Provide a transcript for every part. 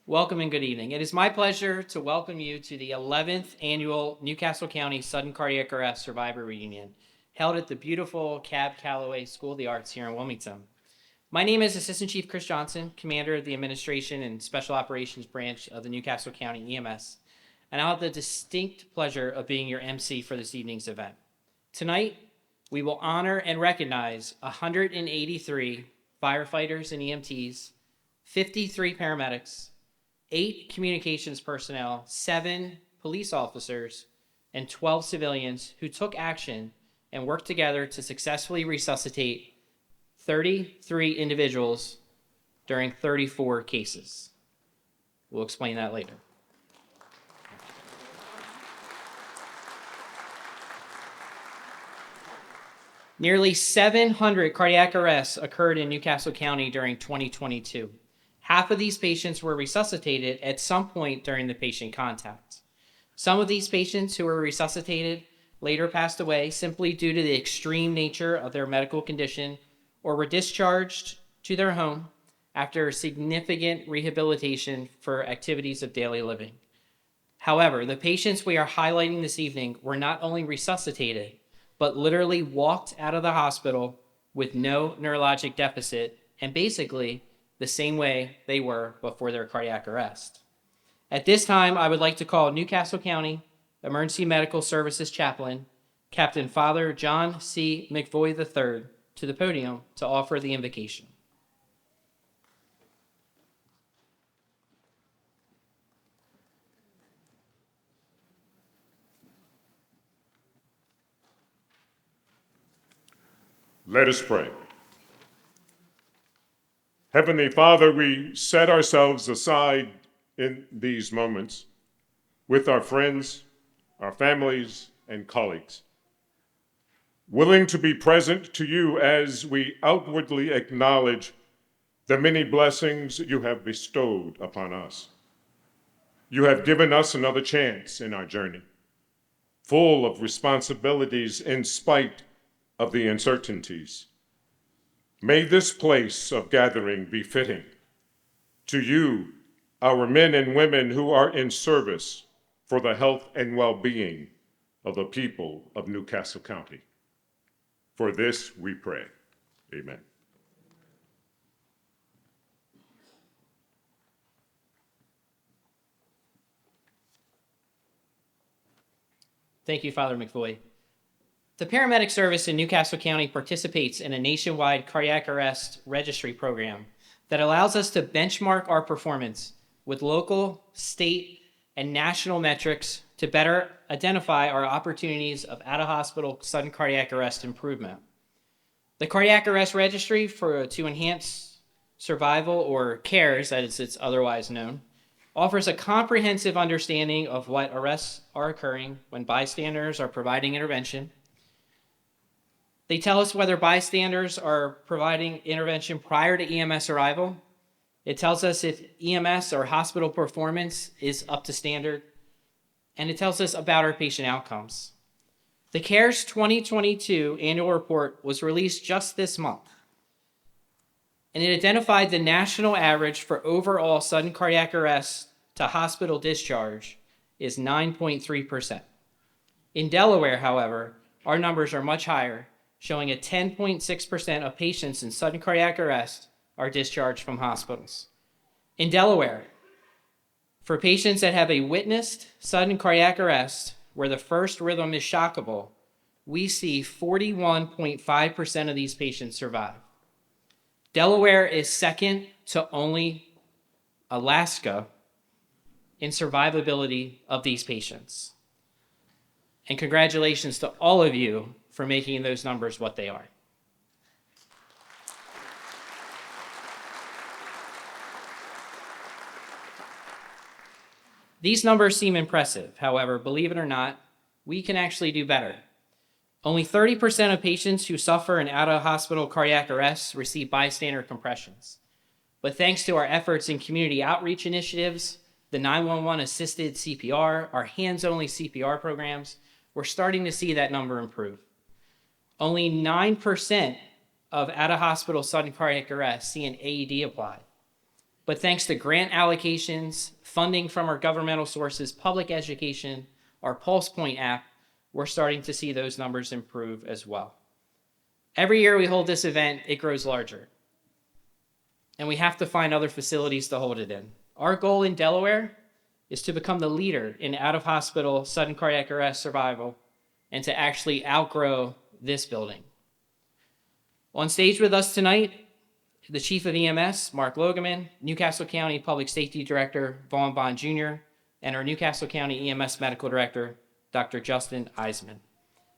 Welcome and good evening. It is my pleasure to welcome you to the 11th annual Newcastle County Sudden Cardiac Arrest Survivor Reunion, held at the beautiful Cab Calloway School of the Arts here in Wilmington. My name is Assistant Chief Chris Johnson, Commander of the Administration and Special Operations Branch of the Newcastle County EMS, and I'll have the distinct pleasure of being your MC for this evening's event. Tonight, we will honor and recognize 183 firefighters and EMTs, 53 paramedics, 8 communications personnel, 7 police officers, and 12 civilians who took action and worked together to successfully resuscitate 33 individuals during 34 cases. We'll explain that later. Nearly 700 cardiac arrests occurred in Newcastle County during 2022. Half of these patients were resuscitated at some point during the patient contact. Some of these patients who were resuscitated later passed away simply due to the extreme nature of their medical condition or were discharged to their home after significant rehabilitation for activities of daily living. However, the patients we are highlighting this evening were not only resuscitated, but literally walked out of the hospital with no neurologic deficit and basically the same way they were before their cardiac arrest. At this time, I would like to call Newcastle County Emergency Medical Services Chaplain, Captain Father John C. McVoy III, to the podium to offer the invocation. Let us pray. Heavenly Father, we set ourselves aside in these moments with our friends, our families, and colleagues, willing to be present to you as we outwardly acknowledge the many blessings you have bestowed upon us. You have given us another chance in our journey, full of responsibilities in spite of the uncertainties. May this place of gathering be fitting to you, our men and women who are in service for the health and well-being of the people of Newcastle County. For this we pray. Amen. Thank you, Father McVoy. The paramedic service in Newcastle County participates in a nationwide cardiac arrest registry program that allows us to benchmark our performance with local, state, and national metrics to better identify our opportunities of out-of-hospital sudden cardiac arrest improvement. The cardiac arrest registry to enhance survival, or CARES as it's otherwise known, offers a comprehensive understanding of what arrests are occurring when bystanders are providing intervention. They tell us whether bystanders are providing intervention prior to EMS arrival. It tells us if EMS or hospital performance is up to standard. And it tells us about our patient outcomes. The CARES 2022 annual report was released just this month. And it identified the national average for overall sudden cardiac arrest to hospital discharge is 9.3%. In Delaware, however, our numbers are much higher, showing a 10.6% of patients in sudden cardiac arrest are discharged from hospitals. In Delaware, for patients that have a witnessed sudden cardiac arrest where the first rhythm is shockable, we see 41.5% of these patients survive. Delaware is second to only Alaska in survivability of these patients. And congratulations to all of you for making those numbers what they are. These numbers seem impressive. However, believe it or not, we can actually do better. Only 30% of patients who suffer an out-of-hospital cardiac arrest receive bystander compressions. But thanks to our efforts in community outreach initiatives, the 911 assisted CPR, our hands-only CPR programs, we're starting to see that number improve. Only 9% of out-of-hospital sudden cardiac arrest see an AED applied. But thanks to grant allocations, funding from our governmental sources, public education, our Pulse Point app, we're starting to see those numbers improve as well. Every year we hold this event, it grows larger. And we have to find other facilities to hold it in. Our goal in Delaware is to become the leader in out-of-hospital sudden cardiac arrest survival and to actually outgrow this building. On stage with us tonight, the Chief of EMS, Mark Logeman, Newcastle County Public Safety Director, Vaughn Bond Jr., and our Newcastle County EMS Medical Director, Dr. Justin Eisman.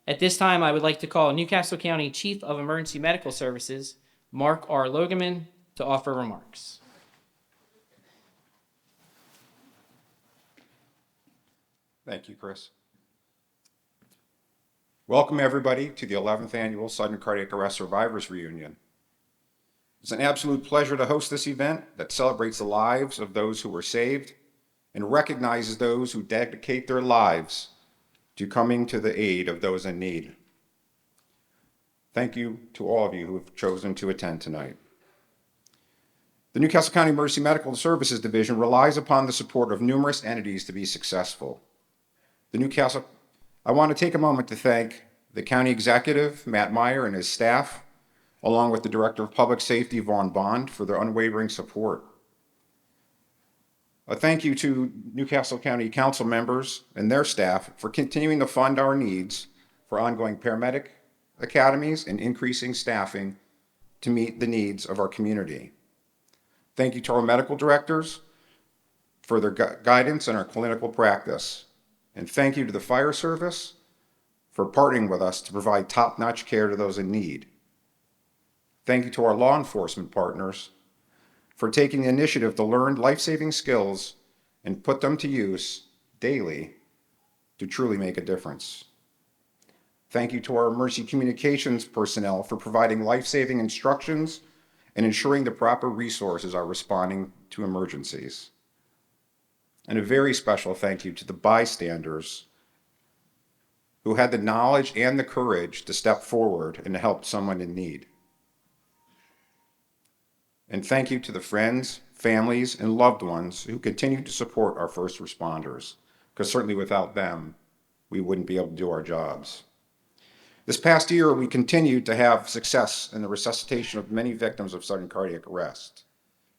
At this time, I would like to call Newcastle County Chief of Emergency Medical Services, Mark R. Logeman, to offer remarks. Thank you, Chris. Welcome, everybody, to the 11th Annual Sudden Cardiac Arrest Survivors Reunion. It's an absolute pleasure to host this event that celebrates the lives of those who were saved and recognizes those who dedicate their lives to coming to the aid of those in need. Thank you to all of you who have chosen to attend tonight. The Newcastle County Emergency Medical Services Division relies upon the support of numerous entities to be successful. I want to take a moment to thank the County Executive, Matt Meyer, and his staff, along with the Director of Public Safety, Vaughn Bond, for their unwavering support. A thank you to Newcastle County Council members and their staff for continuing to fund our needs for ongoing paramedic academies and increasing staffing to meet the needs of our community. Thank you to our medical directors for their guidance in our clinical practice. And thank you to the fire service for partnering with us to provide top-notch care to those in need. Thank you to our law enforcement partners for taking the initiative to learn life-saving skills and put them to use daily to truly make a difference. Thank you to our emergency communications personnel for providing life-saving instructions and ensuring the proper resources are responding to emergencies. And a very special thank you to the bystanders who had the knowledge and the courage to step forward and to help someone in need. And thank you to the friends, families, and loved ones who continue to support our first responders, because certainly without them, we wouldn't be able to do our jobs. This past year, we continued to have success in the resuscitation of many victims of sudden cardiac arrest.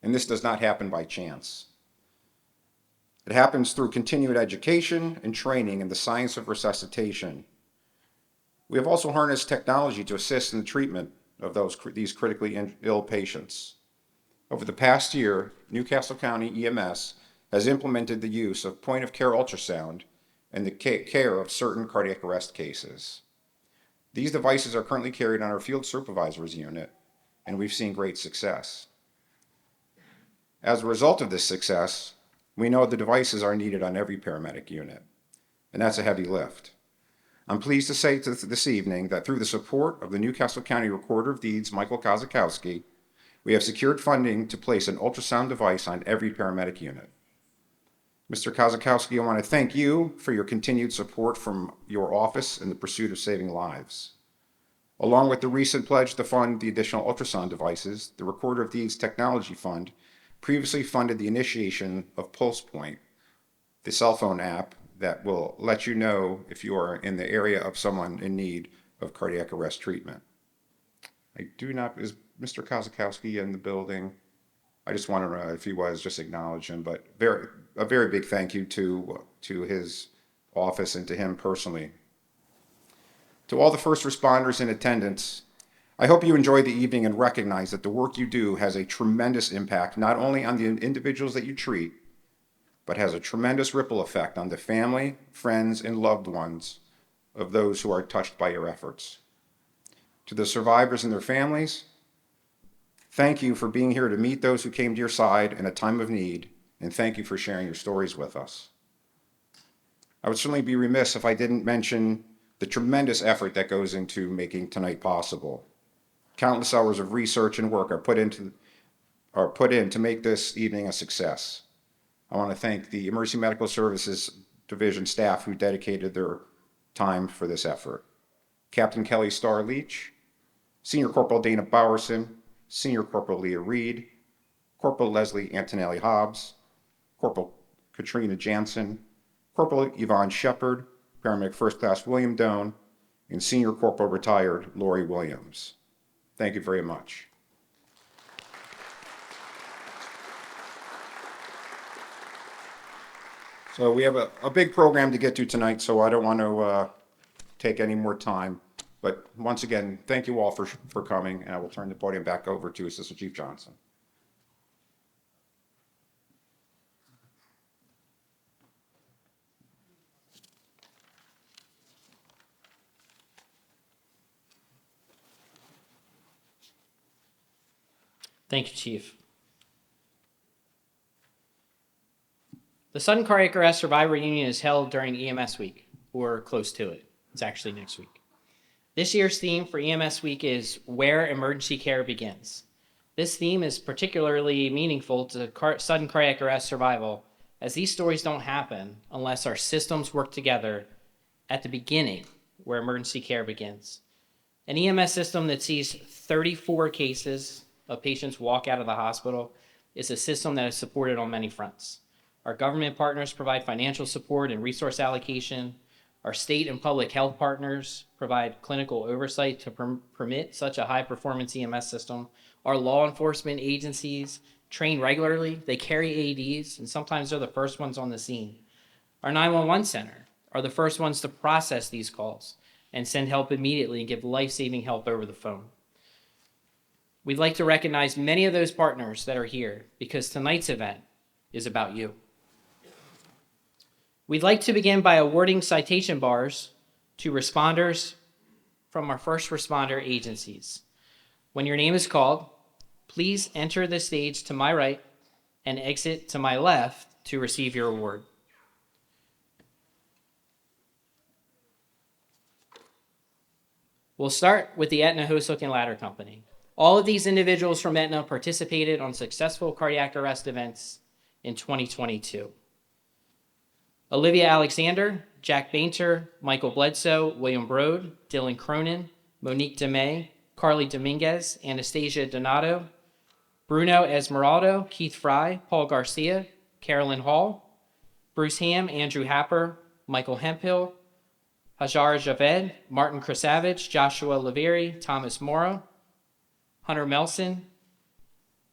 And this does not happen by chance. It happens through continued education and training in the science of resuscitation. We have also harnessed technology to assist in the treatment of these critically ill patients. Over the past year, Newcastle County EMS has implemented the use of point-of-care ultrasound in the care of certain cardiac arrest cases. These devices are currently carried on our field supervisors unit, and we've seen great success. As a result of this success, we know the devices are needed on every paramedic unit, and that's a heavy lift. I'm pleased to say this evening that through the support of the Newcastle County Recorder of Deeds, Michael Kozakowski, we have secured funding to place an ultrasound device on every paramedic unit. Mr. Kozakowski, I want to thank you for your continued support from your office in the pursuit of saving lives. Along with the recent pledge to fund the additional ultrasound devices, the Recorder of Deeds Technology Fund previously funded the initiation of Pulse Point, the cell phone app that will let you know if you are in the area of someone in need of cardiac arrest treatment. Is Mr. Kozakowski in the building? I just want to, if he was, just acknowledge him, but a very big thank you to his office and to him personally. To all the first responders in attendance, I hope you enjoy the evening and recognize that the work you do has a tremendous impact, not only on the individuals that you treat, but has a tremendous ripple effect on the family, friends, and loved ones of those who are touched by your efforts. To the survivors and their families, thank you for being here to meet those who came to your side in a time of need, and thank you for sharing your stories with us. I would certainly be remiss if I didn't mention the tremendous effort that goes into making tonight possible. Countless hours of research and work are put in to make this evening a success. I want to thank the Emergency Medical Services Division staff who dedicated their time for this effort. Captain Kelly Starr-Leach, Senior Corporal Dana Bowerson, Senior Corporal Leah Reed, Corporal Leslie Antonelli Hobbs, Corporal Katrina Jansen, Corporal Yvonne Shepard, Paramedic First Class William Doan, and Senior Corporal Retired Lori Williams. Thank you very much. So we have a big program to get to tonight, so I don't want to take any more time. But once again, thank you all for coming, and I will turn the podium back over to Assistant Chief Johnson. Thank you, Chief. The Sudden Cardiac Arrest Survivor Reunion is held during EMS Week, or close to it. It's actually next week. This year's theme for EMS Week is Where Emergency Care Begins. This theme is particularly meaningful to sudden cardiac arrest survival, as these stories don't happen unless our systems work together at the beginning, where emergency care begins. An EMS system that sees 34 cases of patients walk out of the hospital is a system that is supported on many fronts. Our government partners provide financial support and resource allocation. Our state and public health partners provide clinical oversight to permit such a high-performance EMS system. Our law enforcement agencies train regularly. They carry AEDs, and sometimes they're the first ones on the scene. Our 911 center are the first ones to process these calls and send help immediately and give life-saving help over the phone. We'd like to recognize many of those partners that are here because tonight's event is about you. We'd like to begin by awarding citation bars to responders from our first responder agencies. When your name is called, please enter the stage to my right and exit to my left to receive your award. We'll start with the Aetna Hose Hook and Ladder Company. All of these individuals from Aetna participated on successful cardiac arrest events in 2022. Olivia Alexander, Jack Bainter, Michael Bledsoe, William Brode, Dylan Cronin, Monique DeMay, Carly Dominguez, Anastasia Donato, Bruno Esmeraldo, Keith Fry, Paul Garcia, Carolyn Hall, Bruce Ham, Andrew Happer, Michael Hemphill, Hajar Javed, Martin Krasavage, Joshua Laveri, Thomas Mora, Hunter Melson,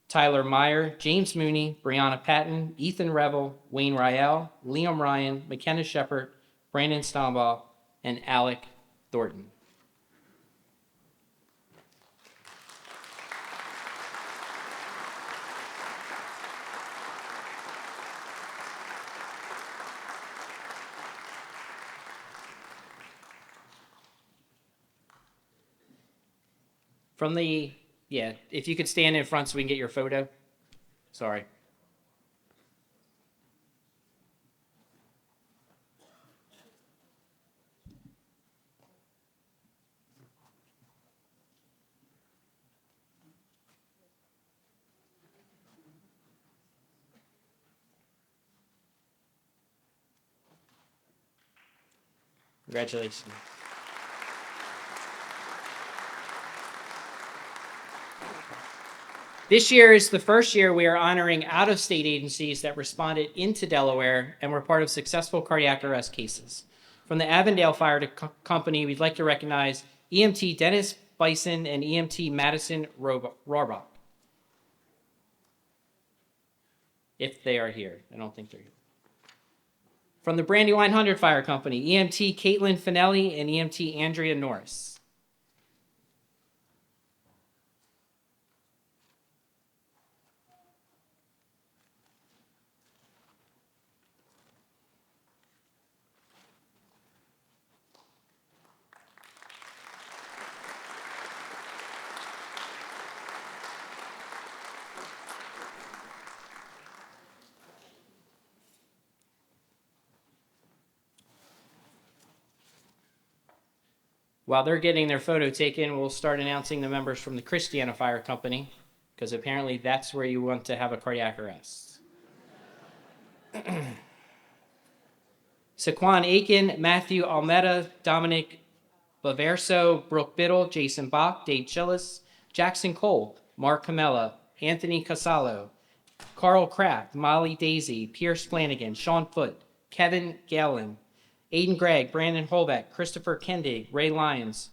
Tyler Meyer, James Mooney, Brianna Patton, Ethan Revel, Wayne Riel, Liam Ryan, McKenna Shepard, Brandon Stombaugh, and Alec Thornton. If you could stand in front so we can get your photo. Sorry. Congratulations. This year is the first year we are honoring out-of-state agencies that responded into Delaware and were part of successful cardiac arrest cases. From the Avondale Fire Company, we'd like to recognize EMT Dennis Bison and EMT Madison Rohrbach. If they are here. I don't think they're here. From the Brandywine 100 Fire Company, EMT Caitlin Finelli and EMT Andrea Norris. While they're getting their photo taken, we'll start announcing the members from the Christiana Fire Company, because apparently that's where you want to have a cardiac arrest. Saquon Aiken, Matthew Almeda, Dominic Baverso, Brooke Biddle, Jason Bach, Dave Chillis, Jackson Cole, Mark Camella, Anthony Casalo, Carl Kraft, Molly Daisy, Pierce Flanagan, Sean Foote, Kevin Galen, Aiden Gregg, Brandon Holbeck, Christopher Kendig, Ray Lyons,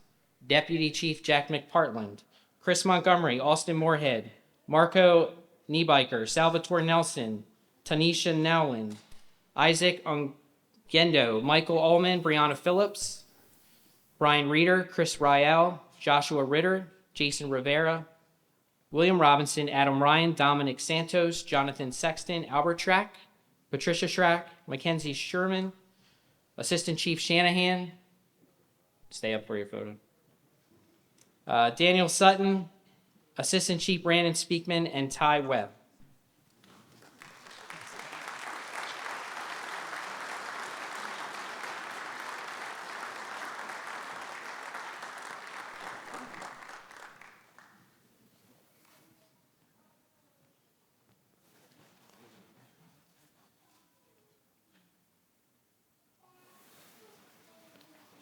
Deputy Chief Jack McPartland, Chris Montgomery, Austin Moorhead, Marco Niebiker, Salvatore Nelson, Tanisha Nowlin, Isaac Ongendo, Michael Ullman, Brianna Phillips, Brian Reeder, Chris Riel, Joshua Ritter, Jason Rivera, William Robinson, Adam Ryan, Dominic Santos, Jonathan Sexton, Albert Schrack, Patricia Schrack, Mackenzie Sherman, Assistant Chief Shanahan, stay up for your photo, Daniel Sutton, Assistant Chief Brandon Speakman, and Ty Webb.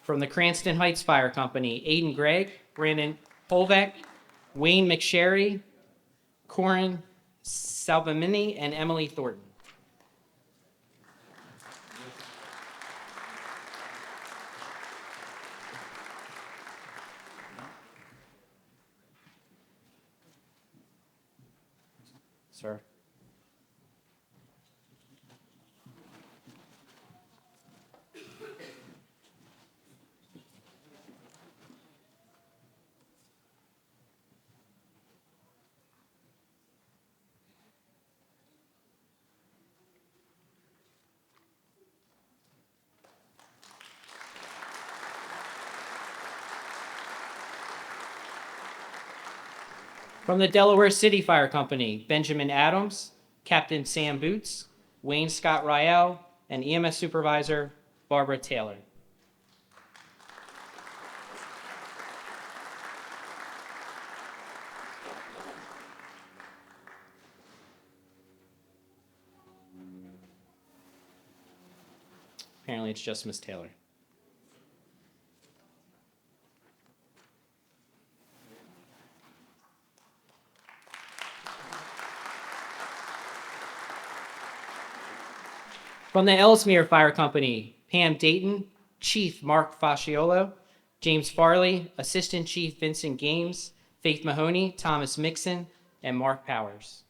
From the Cranston Heights Fire Company, Aiden Gregg, Brandon Holbeck, Wayne McSherry, Corin Salvamini, and Emily Thornton. Sir. From the Delaware City Fire Company, Benjamin Adams, Captain Sam Boots, Wayne Scott Riel, and EMS Supervisor Barbara Taylor. Apparently it's just Miss Taylor. From the Ellesmere Fire Company, Pam Dayton, Chief Mark Fasciolo, James Farley, Assistant Chief Vincent Games, Faith Mahoney, Thomas Mixon, and Mark Powers.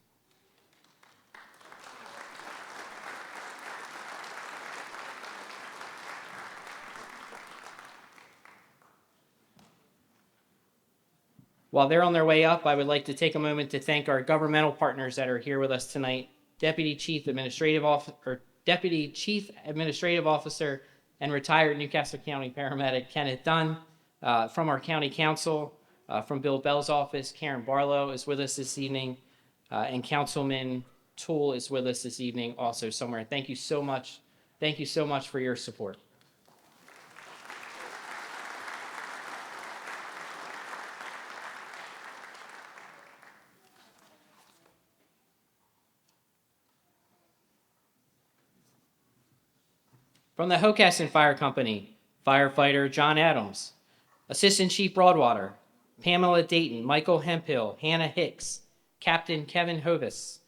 While they're on their way up, I would like to take a moment to thank our governmental partners that are here with us tonight. Deputy Chief Administrative Officer and retired Newcastle County paramedic Kenneth Dunn, from our county council, from Bill Bell's office, Karen Barlow is with us this evening, and Councilman Toole is with us this evening also somewhere. Thank you so much. Thank you so much for your support. From the Hocassin Fire Company, firefighter John Adams, Assistant Chief Broadwater, Pamela Dayton, Michael Hemphill, Hannah Hicks, Captain Kevin Hovis,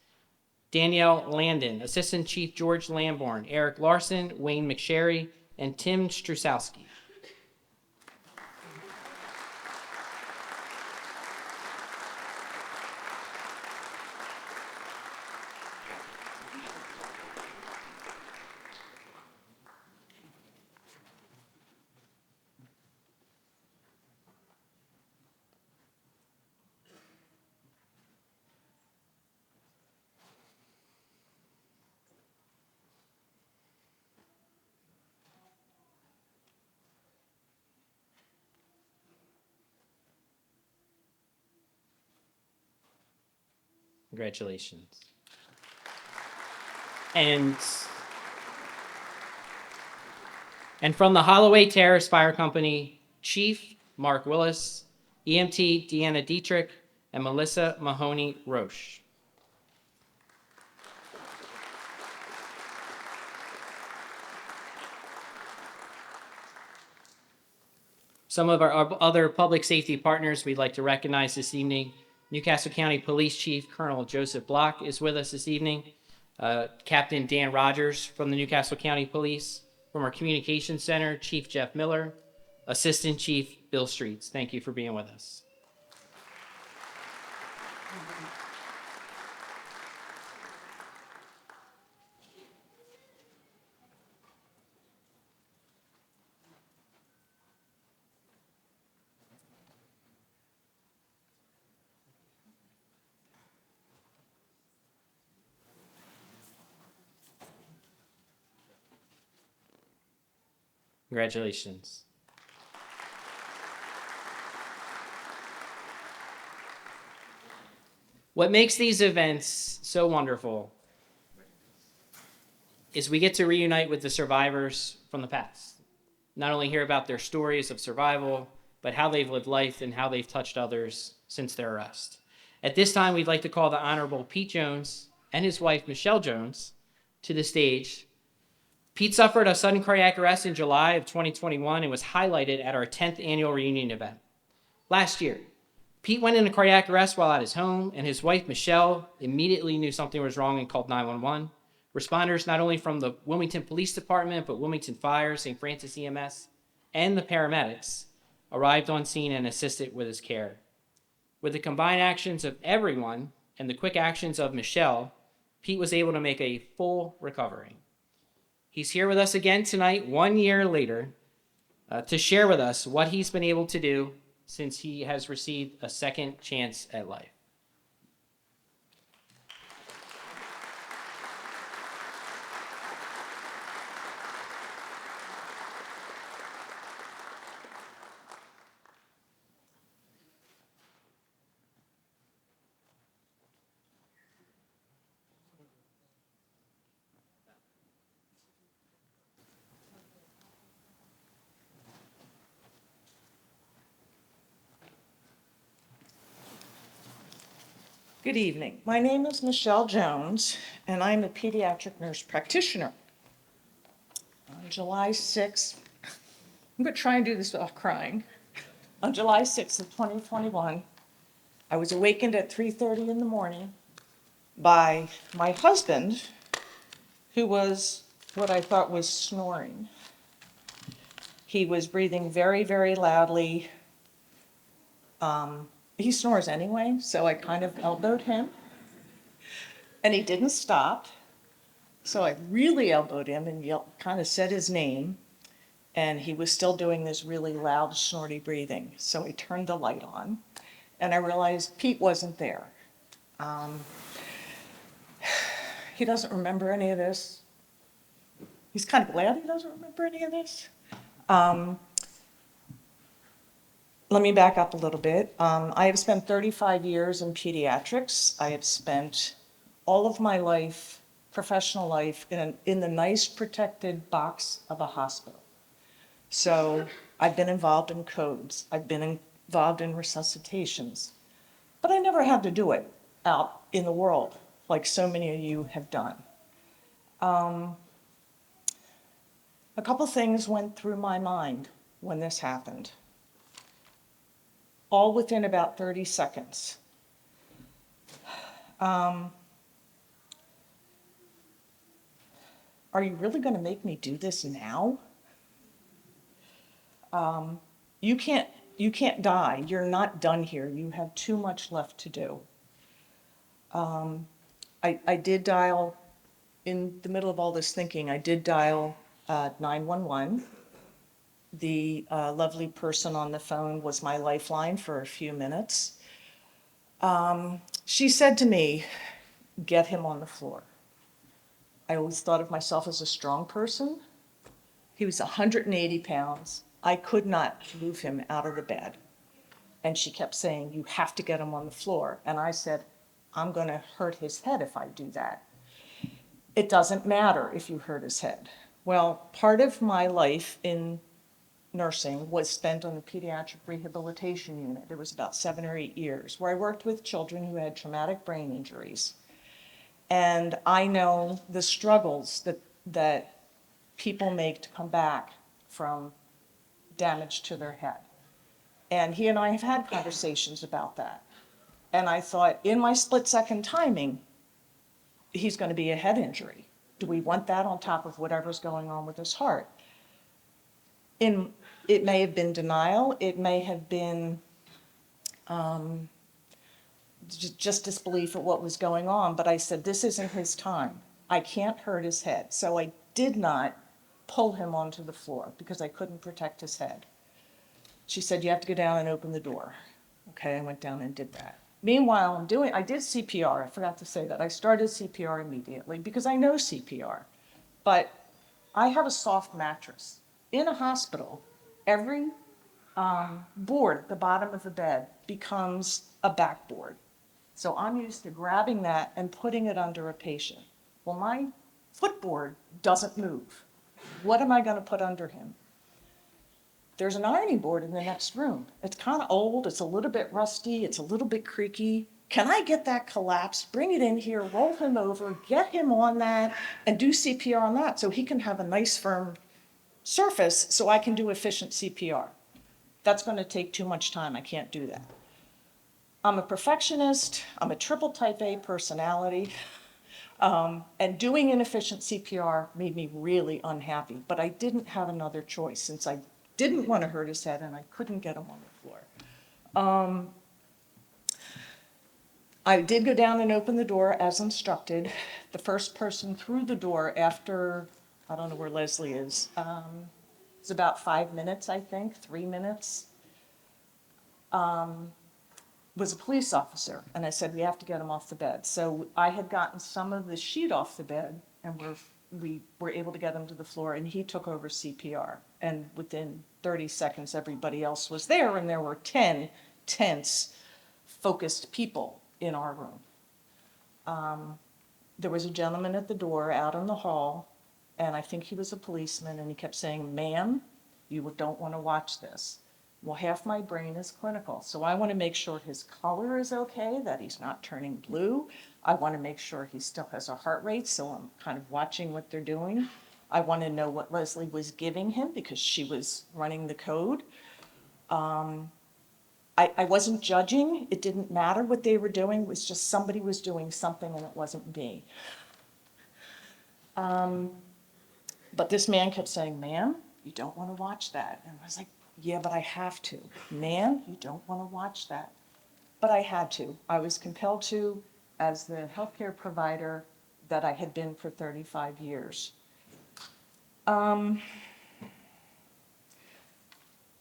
Danielle Landon, Assistant Chief George Lamborn, Eric Larson, Wayne McSherry, and Tim Strusowski. Congratulations. And from the Holloway Terrace Fire Company, Chief Mark Willis, EMT Deanna Dietrich, and Melissa Mahoney Roche. Some of our other public safety partners we'd like to recognize this evening: Newcastle County Police Chief Colonel Joseph Block is with us this evening. Captain Dan Rogers from the Newcastle County Police. From our Communications Center, Chief Jeff Miller. Assistant Chief Bill Streets. Thank you for being with us. Congratulations. What makes these events so wonderful is we get to reunite with the survivors from the past. Not only hear about their stories of survival, but how they've lived life and how they've touched others since their arrest. At this time, we'd like to call the Honorable Pete Jones and his wife, Michelle Jones, to the stage. Pete suffered a sudden cardiac arrest in July of 2021 and was highlighted at our 10th annual reunion event. Last year, Pete went into cardiac arrest while at his home, and his wife, Michelle, immediately knew something was wrong and called 911. Responders not only from the Wilmington Police Department, but Wilmington Fire, St. Francis EMS, and the paramedics arrived on scene and assisted with his care. With the combined actions of everyone and the quick actions of Michelle, Pete was able to make a full recovery. He's here with us again tonight, 1 year later, to share with us what he's been able to do since he has received a second chance at life. Good evening. My name is Michelle Jones, and I'm a pediatric nurse practitioner. On July 6th, I'm going to try and do this without crying. On July 6th of 2021, I was awakened at 3:30 in the morning by my husband, who was what I thought was snoring. He was breathing very, very loudly. He snores anyway, so I kind of elbowed him. And he didn't stop. So I really elbowed him and kind of said his name. And he was still doing this really loud, snorty breathing. So I turned the light on, and I realized Pete wasn't there. He doesn't remember any of this. He's kind of glad he doesn't remember any of this. Let me back up a little bit. I have spent 35 years in pediatrics. I have spent all of my life, professional life, in the nice protected box of a hospital. So I've been involved in codes. I've been involved in resuscitations. But I never had to do it out in the world like so many of you have done. A couple things went through my mind when this happened, all within about 30 seconds. Are you really going to make me do this now? You can't die. You're not done here. You have too much left to do. I did dial, in the middle of all this thinking, I did dial 911. The lovely person on the phone was my lifeline for a few minutes. She said to me, "Get him on the floor." I always thought of myself as a strong person. He was 180 pounds. I could not move him out of the bed. And she kept saying, "You have to get him on the floor." And I said, "I'm going to hurt his head if I do that." It doesn't matter if you hurt his head. Well, part of my life in nursing was spent on the pediatric rehabilitation unit. It was about 7 or 8 years, where I worked with children who had traumatic brain injuries. And I know the struggles that people make to come back from damage to their head. And he and I have had conversations about that. And I thought, in my split-second timing, he's going to be a head injury. Do we want that on top of whatever's going on with his heart? It may have been denial. It may have been just disbelief at what was going on. But I said, this isn't his time. I can't hurt his head. So I did not pull him onto the floor because I couldn't protect his head. She said, you have to go down and open the door. Okay, I went down and did that. Meanwhile, I did CPR. I forgot to say that. I started CPR immediately because I know CPR. But I have a soft mattress. In a hospital, every board at the bottom of the bed becomes a backboard. So I'm used to grabbing that and putting it under a patient. Well, my footboard doesn't move. What am I going to put under him? There's an ironing board in the next room. It's kind of old, it's a little bit rusty, it's a little bit creaky. Can I get that collapsed, bring it in here, roll him over, get him on that, and do CPR on that so he can have a nice firm surface so I can do efficient CPR? That's going to take too much time. I can't do that. I'm a perfectionist. I'm a triple type A personality. And doing inefficient CPR made me really unhappy. But I didn't have another choice since I didn't want to hurt his head and I couldn't get him on the floor. I did go down and open the door as instructed. The first person through the door after, I don't know where Leslie is, it's about 5 minutes, I think, 3 minutes, was a police officer. And I said, we have to get him off the bed. So I had gotten some of the sheet off the bed and we were able to get him to the floor and he took over CPR. And within 30 seconds, everybody else was there and there were 10 tense, focused people in our room. There was a gentleman at the door out in the hall, and I think he was a policeman, and he kept saying, ma'am, you don't want to watch this. Well, half my brain is clinical, so I want to make sure his color is okay, that he's not turning blue. I want to make sure he still has a heart rate, so I'm kind of watching what they're doing. I want to know what Leslie was giving him because she was running the code. I wasn't judging. It didn't matter what they were doing. It was just somebody was doing something and it wasn't me. But this man kept saying, ma'am, you don't want to watch that. And I was like, yeah, but I have to. Ma'am, you don't want to watch that. But I had to. I was compelled to as the healthcare provider that I had been for 35 years.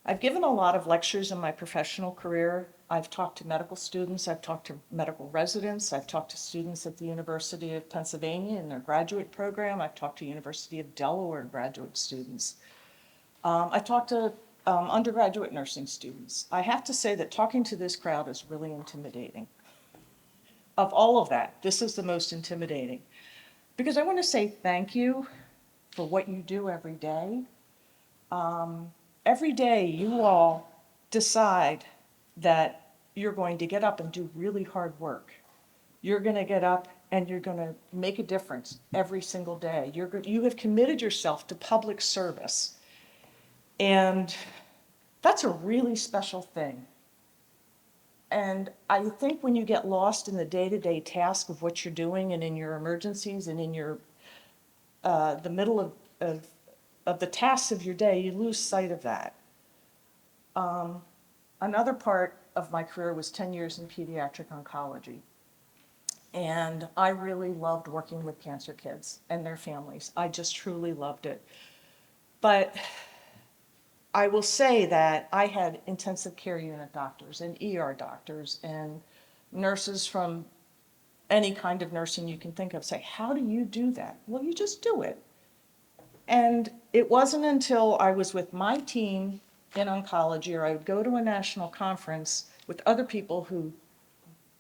I've given a lot of lectures in my professional career. I've talked to medical students, I've talked to medical residents, I've talked to students at the University of Pennsylvania in their graduate program, I've talked to University of Delaware graduate students. I've talked to undergraduate nursing students. I have to say that talking to this crowd is really intimidating. Of all of that, this is the most intimidating. Because I want to say thank you for what you do every day. Every day you all decide that you're going to get up and do really hard work. You're going to get up and you're going to make a difference every single day. You have committed yourself to public service. And that's a really special thing. And I think when you get lost in the day-to-day task of what you're doing and in your emergencies and in your the middle of the tasks of your day, you lose sight of that. Another part of my career was 10 years in pediatric oncology. And I really loved working with cancer kids and their families. I just truly loved it. But I will say that I had intensive care unit doctors and ER doctors and nurses from any kind of nursing you can think of say, how do you do that? Well, you just do it. And it wasn't until I was with my team in oncology, or I would go to a national conference with other people who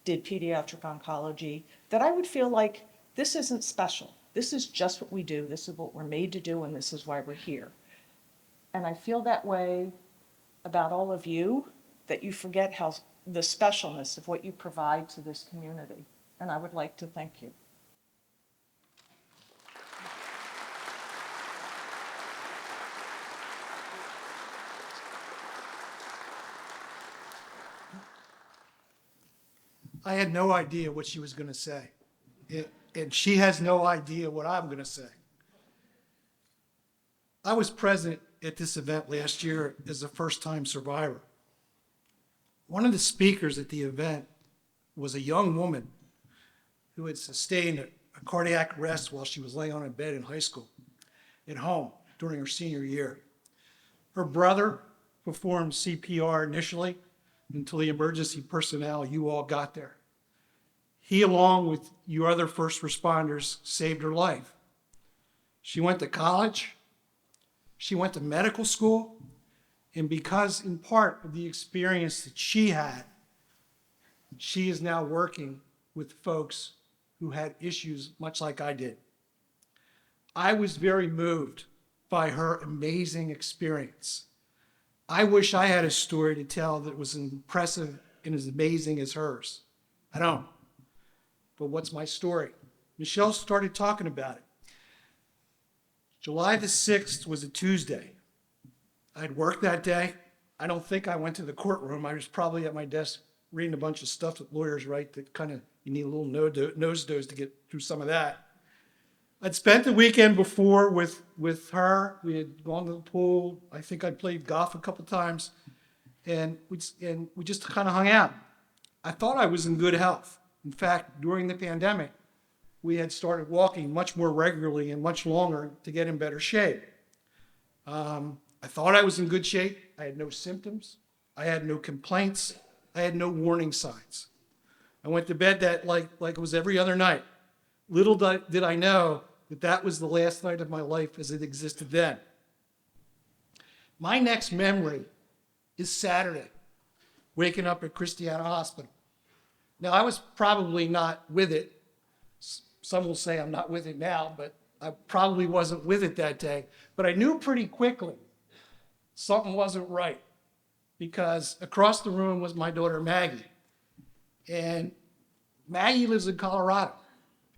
did pediatric oncology, that I would feel like this isn't special. This is just what we do. This is what we're made to do, and this is why we're here. And I feel that way about all of you, that you forget how the specialness of what you provide to this community. And I would like to thank you. I had no idea what she was going to say. And she has no idea what I'm going to say. I was present at this event last year as a first-time survivor. One of the speakers at the event was a young woman who had sustained a cardiac arrest while she was laying on a bed in high school at home during her senior year. Her brother performed CPR initially until the emergency personnel, you all got there. He, along with your other first responders, saved her life. She went to college, she went to medical school, and because in part of the experience that she had, she is now working with folks who had issues much like I did. I was very moved by her amazing experience. I wish I had a story to tell that was as impressive and as amazing as hers. I don't. But what's my story? Michelle started talking about it. July the 6th was a Tuesday. I'd worked that day. I don't think I went to the courtroom. I was probably at my desk reading a bunch of stuff that lawyers write that kind of, you need a little nose dose to get through some of that. I'd spent the weekend before with her. We had gone to the pool. I think I'd played golf a couple times. And we just kind of hung out. I thought I was in good health. In fact, during the pandemic, we had started walking much more regularly and much longer to get in better shape. I thought I was in good shape. I had no symptoms. I had no complaints. I had no warning signs. I went to bed that like it was every other night. Little did I know that that was the last night of my life as it existed then. My next memory is Saturday, waking up at Christiana Hospital. Now, I was probably not with it. Some will say I'm not with it now, but I probably wasn't with it that day. But I knew pretty quickly something wasn't right, because across the room was my daughter Maggie. And Maggie lives in Colorado.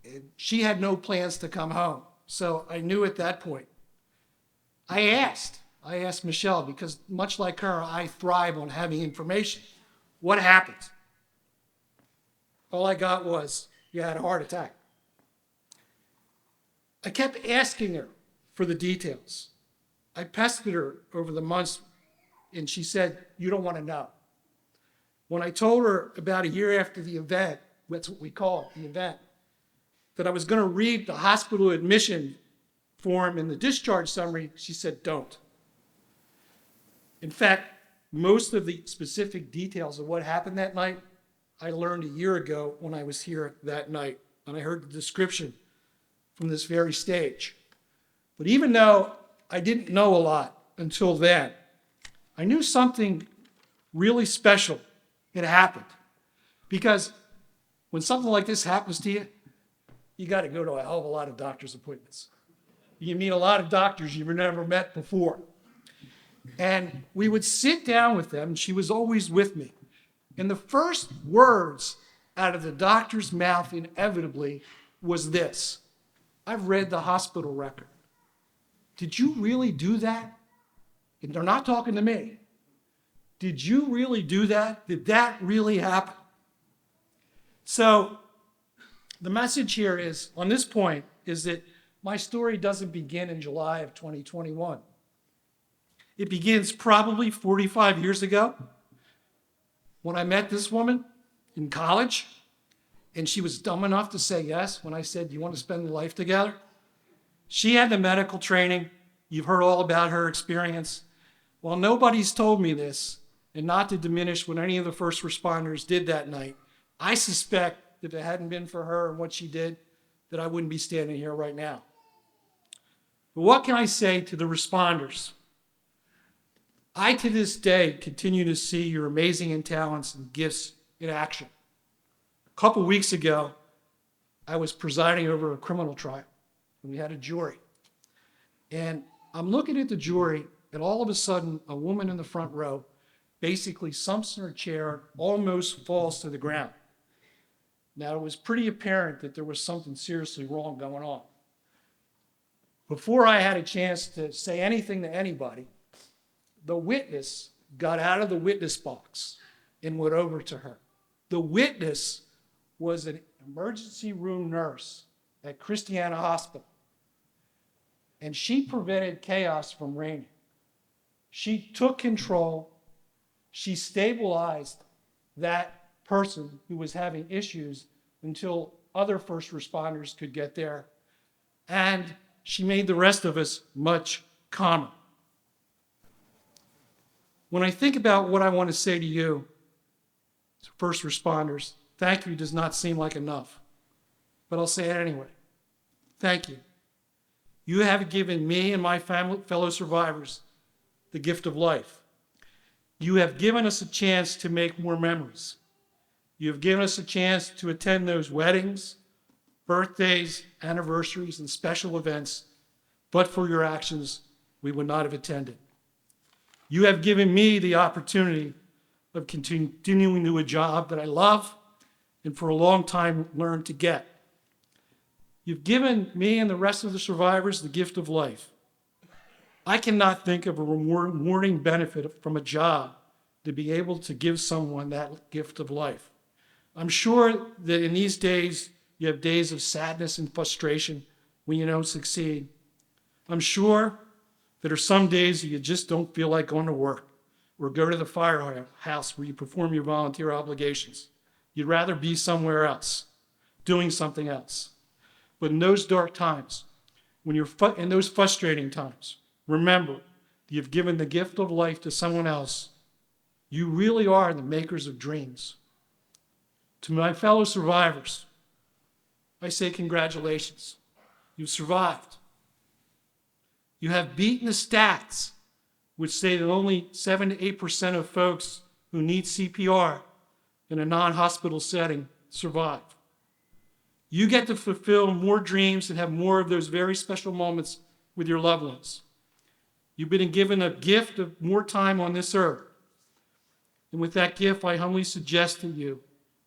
And she had no plans to come home. So I knew at that point. I asked Michelle, because much like her, I thrive on having information. What happened? All I got was, you had a heart attack. I kept asking her for the details. I pestered her over the months, and she said, you don't want to know. When I told her about a year after the event, that's what we call it, the event, that I was going to read the hospital admission form and the discharge summary, she said, don't. In fact, most of the specific details of what happened that night, I learned a year ago when I was here that night, and I heard the description from this very stage. But even though I didn't know a lot until then, I knew something really special had happened. Because when something like this happens to you, you got to go to a hell of a lot of doctor's appointments. You meet a lot of doctors you've never met before. And we would sit down with them, and she was always with me. And the first words out of the doctor's mouth inevitably was this: I've read the hospital record. Did you really do that? And they're not talking to me. Did you really do that? Did that really happen? So the message here is, on this point, is that my story doesn't begin in July of 2021. It begins probably 45 years ago when I met this woman in college, and she was dumb enough to say yes when I said, do you want to spend life together? She had the medical training. You've heard all about her experience. Well, nobody's told me this, and not to diminish what any of the first responders did that night. I suspect that if it hadn't been for her and what she did, that I wouldn't be standing here right now. But what can I say to the responders? I, to this day, continue to see your amazing talents and gifts in action. A couple weeks ago, I was presiding over a criminal trial, and we had a jury. And I'm looking at the jury, and all of a sudden, a woman in the front row basically sumps in her chair, almost falls to the ground. Now, it was pretty apparent that there was something seriously wrong going on. Before I had a chance to say anything to anybody, the witness got out of the witness box and went over to her. The witness was an emergency room nurse at Christiana Hospital, and she prevented chaos from reigning. She took control. She stabilized that person who was having issues until other first responders could get there. And she made the rest of us much calmer. When I think about what I want to say to you, first responders, thank you does not seem like enough, but I'll say it anyway. Thank you. You have given me and my fellow survivors the gift of life. You have given us a chance to make more memories. You have given us a chance to attend those weddings, birthdays, anniversaries, and special events, but for your actions, we would not have attended. You have given me the opportunity of continuing to do a job that I love and for a long time learned to get. You've given me and the rest of the survivors the gift of life. I cannot think of a rewarding benefit from a job to be able to give someone that gift of life. I'm sure that in these days, you have days of sadness and frustration when you don't succeed. I'm sure there are some days that you just don't feel like going to work or go to the firehouse where you perform your volunteer obligations. You'd rather be somewhere else, doing something else. But in those dark times, when you're in those frustrating times, remember that you've given the gift of life to someone else. You really are the makers of dreams. To my fellow survivors, I say congratulations. You've survived. You have beaten the stats, which say that only 7 to 8% of folks who need CPR in a non-hospital setting survive. You get to fulfill more dreams and have more of those very special moments with your loved ones. You've been given a gift of more time on this earth. And with that gift, I humbly suggest to you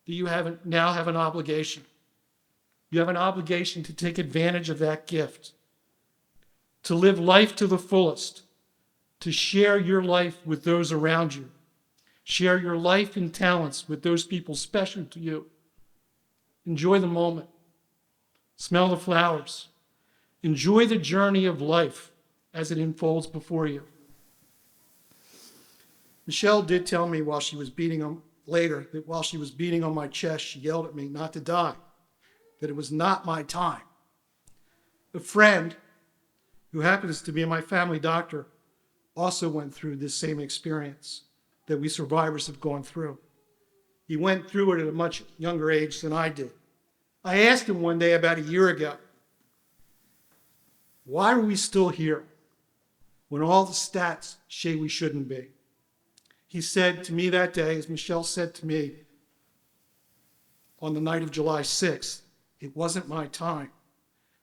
that you now have an obligation. You have an obligation to take advantage of that gift, to live life to the fullest, to share your life with those around you, share your life and talents with those people special to you. Enjoy the moment. Smell the flowers. Enjoy the journey of life as it unfolds before you. Michelle did tell me while she was beating on my chest, she yelled at me not to die, that it was not my time. A friend who happens to be my family doctor also went through this same experience that we survivors have gone through. He went through it at a much younger age than I did. I asked him one day about a year ago, why are we still here when all the stats say we shouldn't be? He said to me that day, as Michelle said to me on the night of July 6th, it wasn't my time,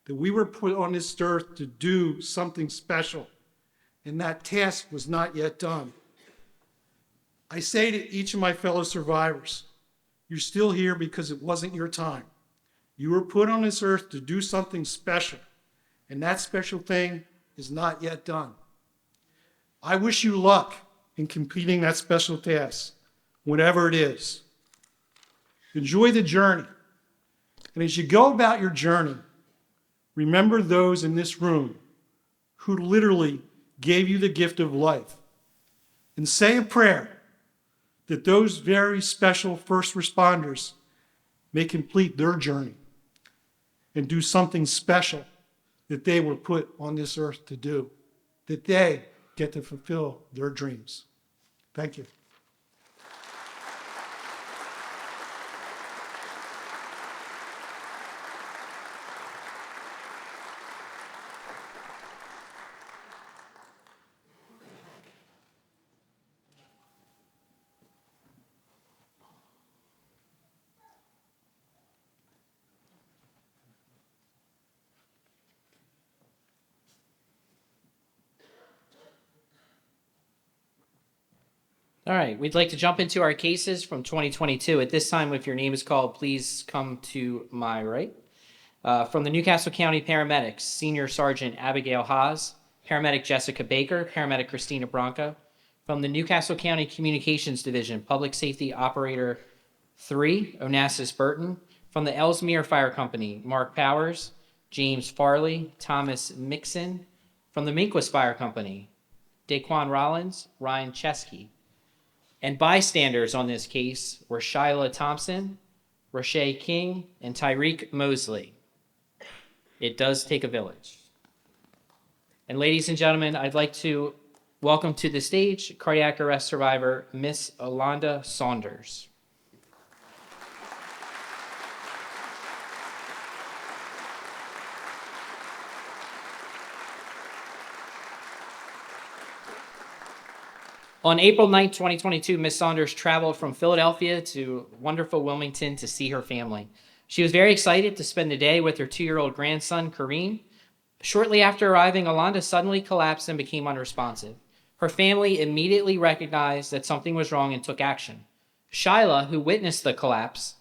that we were put on this earth to do something special, and that task was not yet done. I say to each of my fellow survivors, you're still here because it wasn't your time. You were put on this earth to do something special, and that special thing is not yet done. I wish you luck in completing that special task, whatever it is. Enjoy the journey. And as you go about your journey, remember those in this room who literally gave you the gift of life. And say a prayer that those very special first responders may complete their journey and do something special that they were put on this earth to do, that they get to fulfill their dreams. Thank you. All right, we'd like to jump into our cases from 2022. At this time, if your name is called, please come to my right. From the Newcastle County Paramedics, Senior Sergeant Abigail Haas, Paramedic Jessica Baker, Paramedic Christina Bronco. From the Newcastle County Communications Division, Public Safety Operator 3, Onassis Burton, From the Ellesmere Fire Company, Mark Powers, James Farley, Thomas Mixon. From the Minquist Fire Company, Daquan Rollins, Ryan Chesky. And bystanders on this case were Shyla Thompson, Rashay King, and Tyreek Mosley. It does take a village. And ladies and gentlemen, I'd like to welcome to the stage cardiac arrest survivor, Miss Alonda Saunders. On April 9, 2022, Ms. Saunders traveled from Philadelphia to wonderful Wilmington to see her family. She was very excited to spend the day with her 2-year-old grandson, Kareem. Shortly after arriving, Alonda suddenly collapsed and became unresponsive. Her family immediately recognized that something was wrong and took action. Shyla, who witnessed the collapse,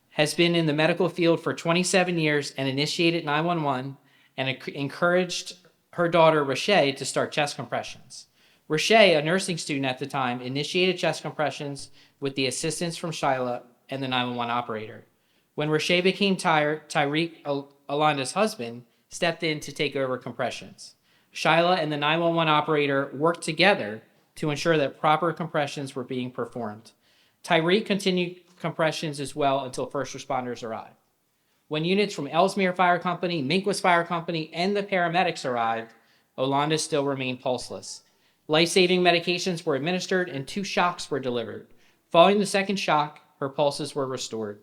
has been in the medical field for 27 years and initiated 911 and encouraged her daughter, Rashay, to start chest compressions. Rashay, a nursing student at the time, initiated chest compressions with the assistance from Shyla and the 911 operator. When Rashay became tired, Tyreek, Alonda's husband, stepped in to take over compressions. Shyla and the 911 operator worked together to ensure that proper compressions were being performed. Tyreek continued compressions as well until first responders arrived. When units from Ellesmere Fire Company, Minquist Fire Company, and the paramedics arrived, Alonda still remained pulseless. Life-saving medications were administered and 2 shocks were delivered. Following the second shock, her pulses were restored.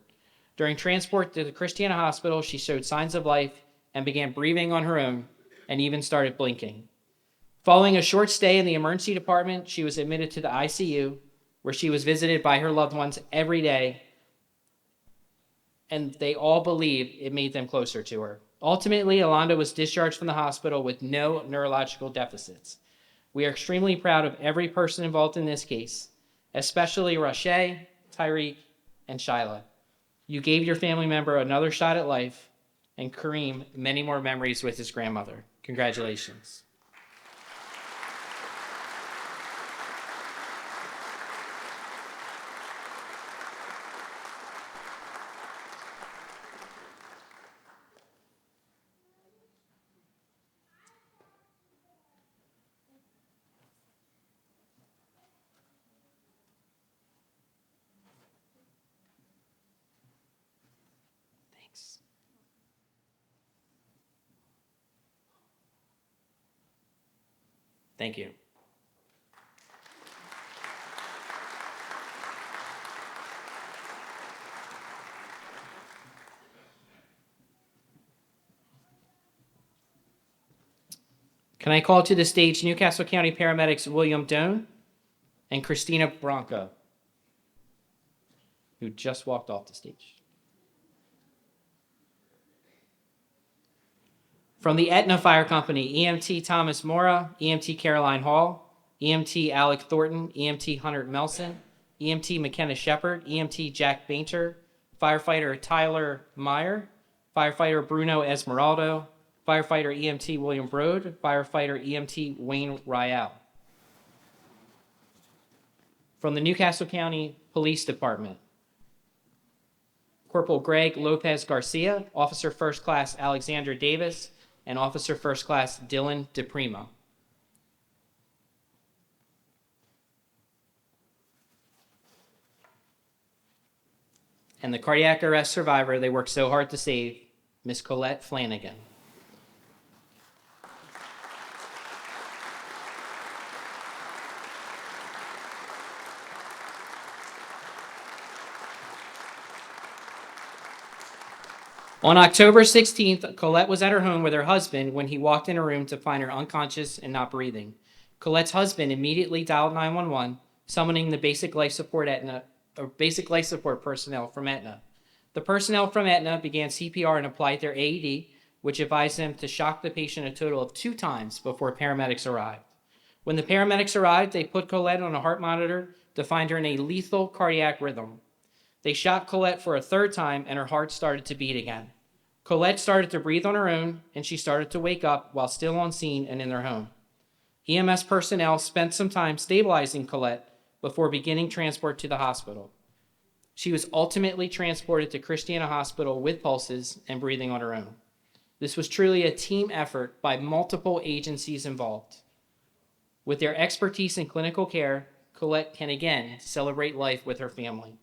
During transport to the Christiana Hospital, she showed signs of life and began breathing on her own and even started blinking. Following a short stay in the emergency department, she was admitted to the ICU, where she was visited by her loved ones every day, and they all believed it made them closer to her. Ultimately, Alonda was discharged from the hospital with no neurological deficits. We are extremely proud of every person involved in this case, especially Rashay, Tyreek, and Shyla. You gave your family member another shot at life, and Kareem many more memories with his grandmother. Congratulations. Thanks. Thank you. Can I call to the stage Newcastle County paramedics William Doan and Christina Bronco, who just walked off the stage. From the Aetna Fire Company, EMT Thomas Mora, EMT Caroline Hall, EMT Alec Thornton, EMT Hunter Melson, EMT McKenna Shepard, EMT Jack Bainter, firefighter Tyler Meyer, firefighter Bruno Esmeraldo, firefighter EMT William Brode, firefighter EMT Wayne Rial. From the Newcastle County Police Department, Corporal Greg Lopez Garcia, Officer First Class Alexander Davis, and Officer First Class Dylan DePrima. And the cardiac arrest survivor they worked so hard to save, Miss Colette Flanagan. On October 16th, Colette was at her home with her husband when he walked in her room to find her unconscious and not breathing. Colette's husband immediately dialed 911, summoning the basic life support personnel from Aetna. The personnel from Aetna began CPR and applied their AED, which advised them to shock the patient a total of 2 times before paramedics arrived. When the paramedics arrived, they put Colette on a heart monitor to find her in a lethal cardiac rhythm. They shocked Colette for a 3rd time, and her heart started to beat again. Colette started to breathe on her own, and she started to wake up while still on scene and in their home. EMS personnel spent some time stabilizing Colette before beginning transport to the hospital. She was ultimately transported to Christiana Hospital with pulses and breathing on her own. This was truly a team effort by multiple agencies involved. With their expertise in clinical care, Colette can again celebrate life with her family.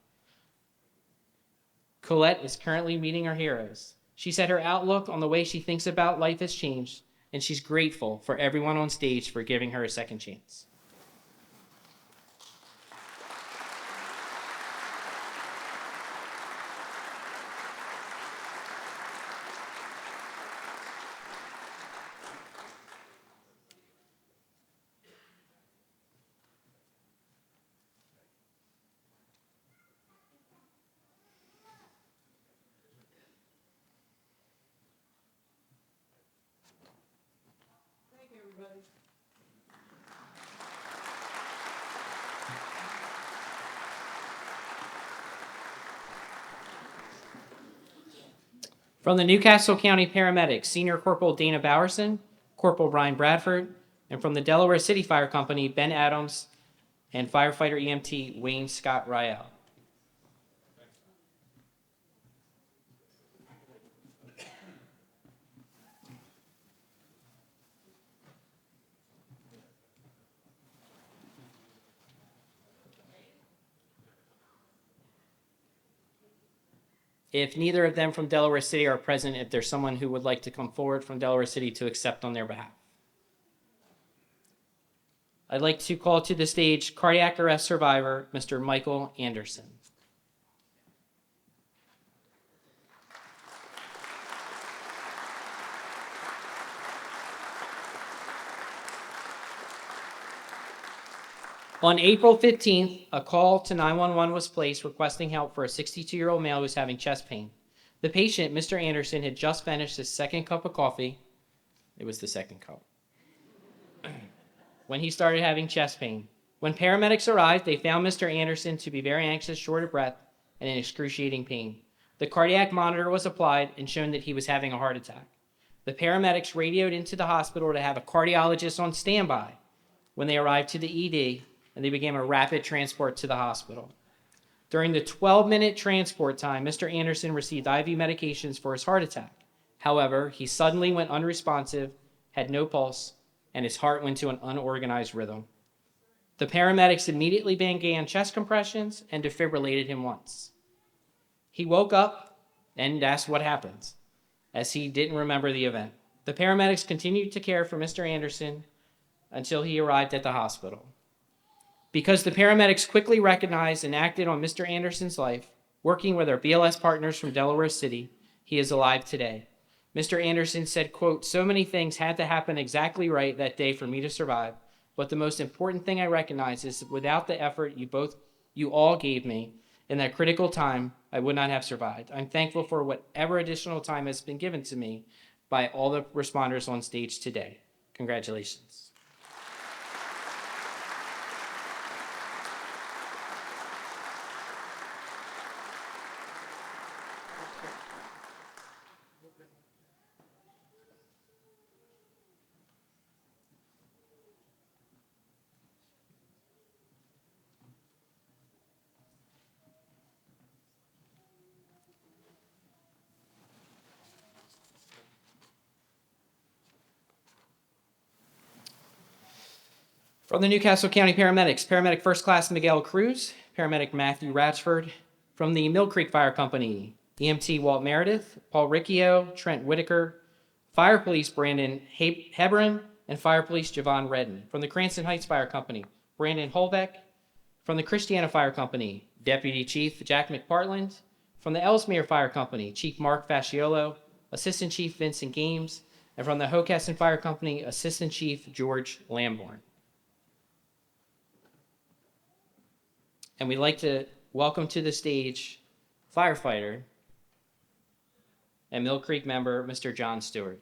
Colette is currently meeting her heroes. She said her outlook on the way she thinks about life has changed, and she's grateful for everyone on stage for giving her a second chance. From the Newcastle County Paramedics, Senior Corporal Dana Bowerson, Corporal Brian Bradford, and from the Delaware City Fire Company, Ben Adams, and firefighter EMT Wayne Scott Riel. If neither of them from Delaware City are present, if there's someone who would like to come forward from Delaware City to accept on their behalf. I'd like to call to the stage cardiac arrest survivor, Mr. Michael Anderson. On April 15th, a call to 911 was placed requesting help for a 62-year-old male who was having chest pain. The patient, Mr. Anderson, had just finished his second cup of coffee. It was the second cup. When he started having chest pain. When paramedics arrived, they found Mr. Anderson to be very anxious, short of breath, and in excruciating pain. The cardiac monitor was applied and shown that he was having a heart attack. The paramedics radioed into the hospital to have a cardiologist on standby when they arrived to the ED, and they began a rapid transport to the hospital. During the 12-minute transport time, Mr. Anderson received IV medications for his heart attack. However, he suddenly went unresponsive, had no pulse, and his heart went to an unorganized rhythm. The paramedics immediately began chest compressions and defibrillated him once. He woke up and asked what happened, as he didn't remember the event. The paramedics continued to care for Mr. Anderson until he arrived at the hospital. Because the paramedics quickly recognized and acted on Mr. Anderson's life, working with our BLS partners from Delaware City, he is alive today. Mr. Anderson said, quote, "So many things had to happen exactly right that day for me to survive, but the most important thing I recognize is that without the effort you all gave me in that critical time, I would not have survived. I'm thankful for whatever additional time has been given to me by all the responders on stage today. Congratulations." From the Newcastle County Paramedics, Paramedic First Class Miguel Cruz, Paramedic Matthew Ratchford. From the Mill Creek Fire Company, EMT Walt Meredith, Paul Riccio, Trent Whitaker, Fire Police Brandon Hebron, and Fire Police Javon Redden. From the Cranston Heights Fire Company, Brandon Holbeck. From the Christiana Fire Company, Deputy Chief Jack McPartland. From the Ellesmere Fire Company, Chief Mark Fasciolo, Assistant Chief Vincent Games. And from the Hocassin Fire Company, Assistant Chief George Lamborn. And we'd like to welcome to the stage firefighter and Mill Creek member, Mr. John Stewart.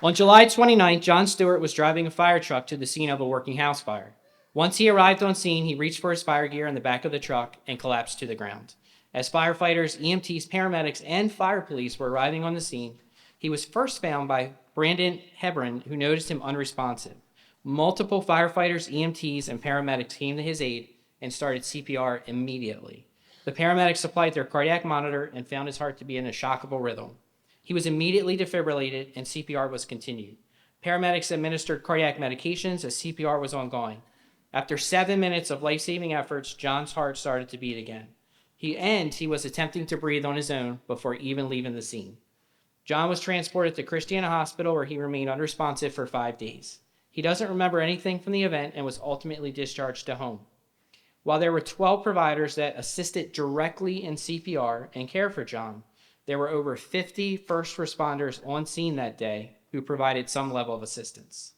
On July 29th, John Stewart was driving a fire truck to the scene of a working house fire. Once he arrived on scene, he reached for his fire gear in the back of the truck and collapsed to the ground. As firefighters, EMTs, paramedics, and fire police were arriving on the scene, He was first found by Brandon Hebron, who noticed him unresponsive. Multiple firefighters, EMTs, and paramedics came to his aid and started CPR immediately. The paramedics supplied their cardiac monitor and found his heart to be in a shockable rhythm. He was immediately defibrillated and CPR was continued. Paramedics administered cardiac medications as CPR was ongoing. After 7 minutes of life-saving efforts, John's heart started to beat again. He was attempting to breathe on his own before even leaving the scene. John was transported to Christiana Hospital where he remained unresponsive for 5 days. He doesn't remember anything from the event and was ultimately discharged to home. While there were 12 providers that assisted directly in CPR and care for John, there were over 50 first responders on scene that day who provided some level of assistance.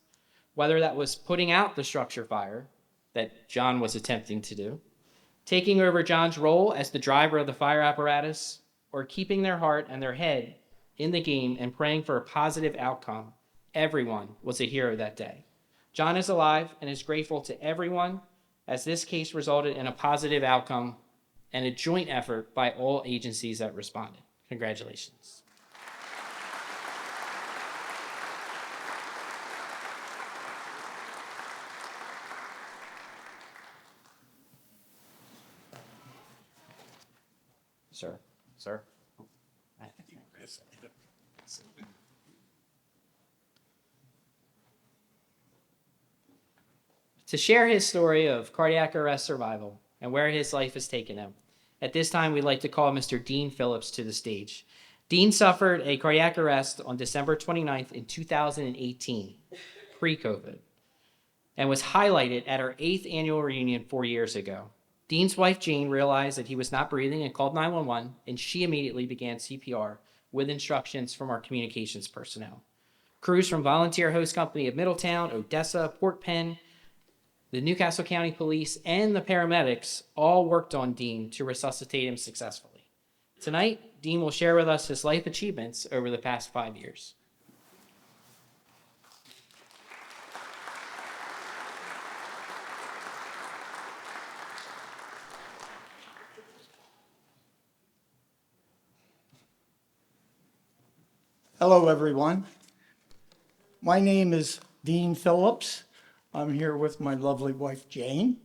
Whether that was putting out the structure fire that John was attempting to do, taking over John's role as the driver of the fire apparatus, or keeping their heart and their head in the game and praying for a positive outcome, everyone was a hero that day. John is alive and is grateful to everyone as this case resulted in a positive outcome and a joint effort by all agencies that responded. Congratulations. Sir. To share his story of cardiac arrest survival and where his life has taken him, at this time we'd like to call Mr. Dean Phillips to the stage. Dean suffered a cardiac arrest on December 29th in 2018, pre-COVID, and was highlighted at our 8th annual reunion 4 years ago. Dean's wife, Jane, realized that he was not breathing and called 911, and she immediately began CPR with instructions from our communications personnel. Crews from Volunteer Host Company of Middletown, Odessa, Port Penn, the Newcastle County Police, and the paramedics all worked on Dean to resuscitate him successfully. Tonight, Dean will share with us his life achievements over the past 5 years. Hello, everyone. My name is Dean Phillips. I'm here with my lovely wife, Jane,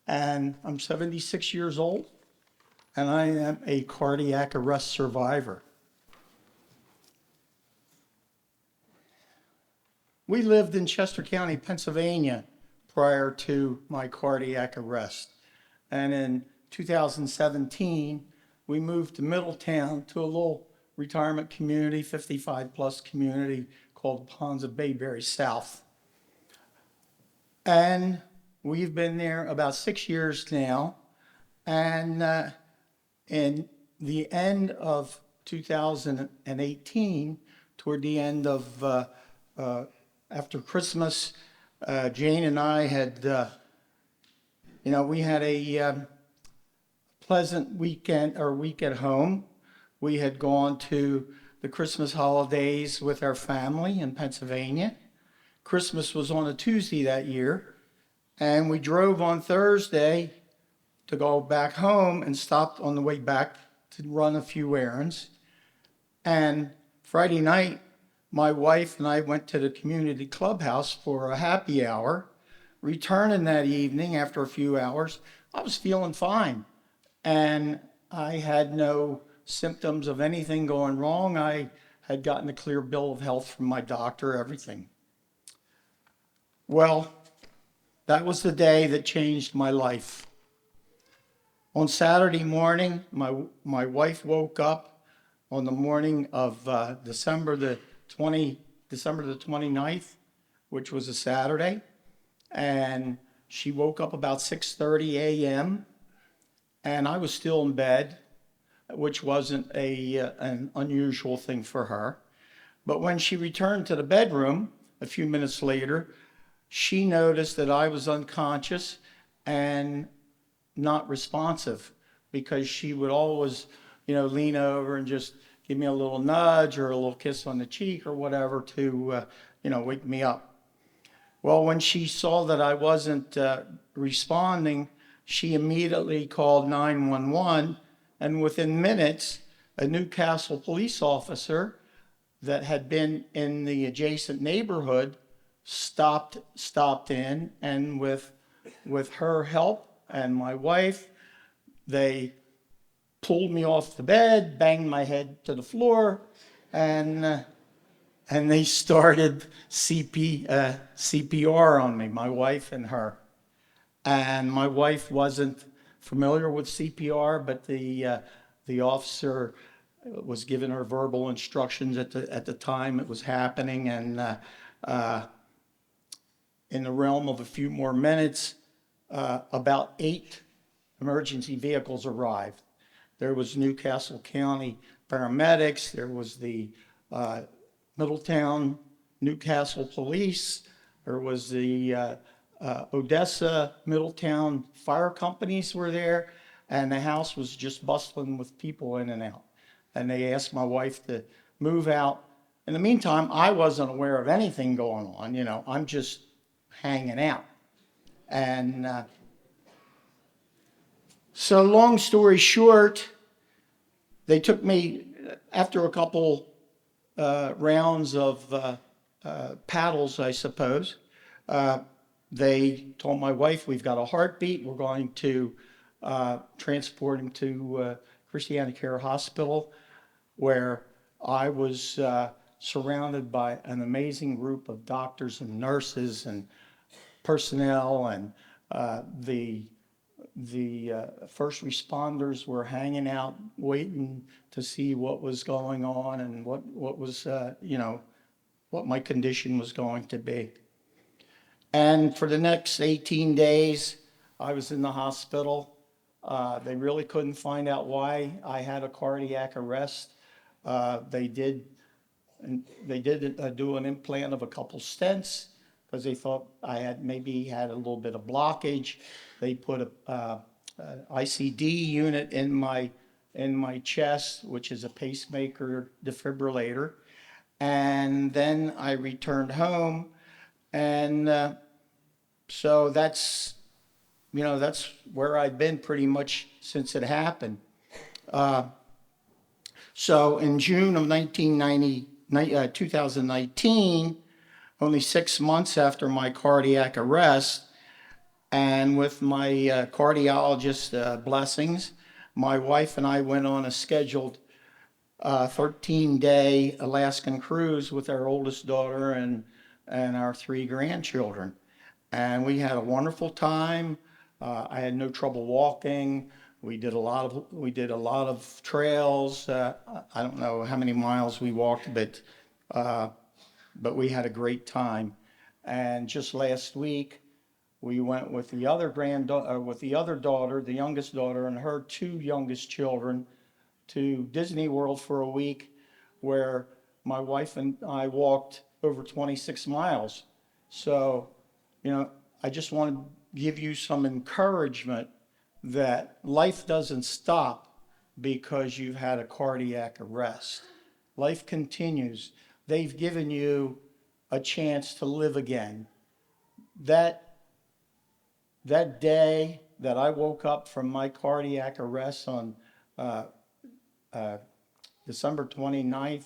and I'm 76 years old, and I am a cardiac arrest survivor. We lived in Chester County, Pennsylvania, prior to my cardiac arrest, and in 2017, we moved to Middletown to a little retirement community, 55-plus community called Ponds of Bayberry South. And we've been there about 6 years now. And in the end of 2018, toward the end of, after Christmas, Jane and I had, we had a pleasant weekend or week at home. We had gone to the Christmas holidays with our family in Pennsylvania. Christmas was on a Tuesday that year, and we drove on Thursday to go back home and stopped on the way back to run a few errands. And Friday night, my wife and I went to the community clubhouse for a happy hour. Returning that evening after a few hours, I was feeling fine, and I had no symptoms of anything going wrong. I had gotten a clear bill of health from my doctor, everything. Well, that was the day that changed my life. On Saturday morning, my wife woke up on the morning of December the 29th, which was a Saturday, and she woke up about 6:30 a.m., and I was still in bed, which wasn't an unusual thing for her. But when she returned to the bedroom a few minutes later, she noticed that I was unconscious and not responsive, because she would always, lean over and just give me a little nudge or a little kiss on the cheek or whatever to, wake me up. Well, when she saw that I wasn't responding, she immediately called 911. And within minutes, a Newcastle police officer that had been in the adjacent neighborhood stopped in, and with her help and my wife, they pulled me off the bed, banged my head to the floor, and they started CPR on me, my wife and her. And my wife wasn't familiar with CPR, but the officer was giving her verbal instructions at the time it was happening, and in the realm of a few more minutes, about 8 emergency vehicles arrived. There was Newcastle County paramedics, there was the Middletown Newcastle Police, there was the Odessa Middletown Fire Companies were there, and the house was just bustling with people in and out. And they asked my wife to move out. In the meantime, I wasn't aware of anything going on, I'm just hanging out. And so long story short, they took me, after a couple rounds of paddles, I suppose, they told my wife, we've got a heartbeat, we're going to transport him to Christiana Care Hospital, where I was surrounded by an amazing group of doctors and nurses and personnel, and the first responders were hanging out, waiting to see what was going on and what was, what my condition was going to be. And for the next 18 days, I was in the hospital. They really couldn't find out why I had a cardiac arrest. They did do an implant of a couple stents because they thought I had maybe had a little bit of blockage. They put a ICD unit in my chest, which is a pacemaker defibrillator. And then I returned home, and so that's where I've been pretty much since it happened. So in June of 2019, only 6 months after my cardiac arrest, and with my cardiologist blessings, my wife and I went on a scheduled 13-day Alaskan cruise with our oldest daughter and our 3 grandchildren. And we had a wonderful time. I had no trouble walking. We did a lot of trails. I don't know how many miles we walked, but we had a great time. And just last week, we went with the other daughter, the youngest daughter, and her 2 youngest children to Disney World for a week, where my wife and I walked over 26 miles. So, I just want to give you some encouragement that life doesn't stop because you've had a cardiac arrest. Life continues. They've given you a chance to live again. That day that I woke up from my cardiac arrest on December 29th,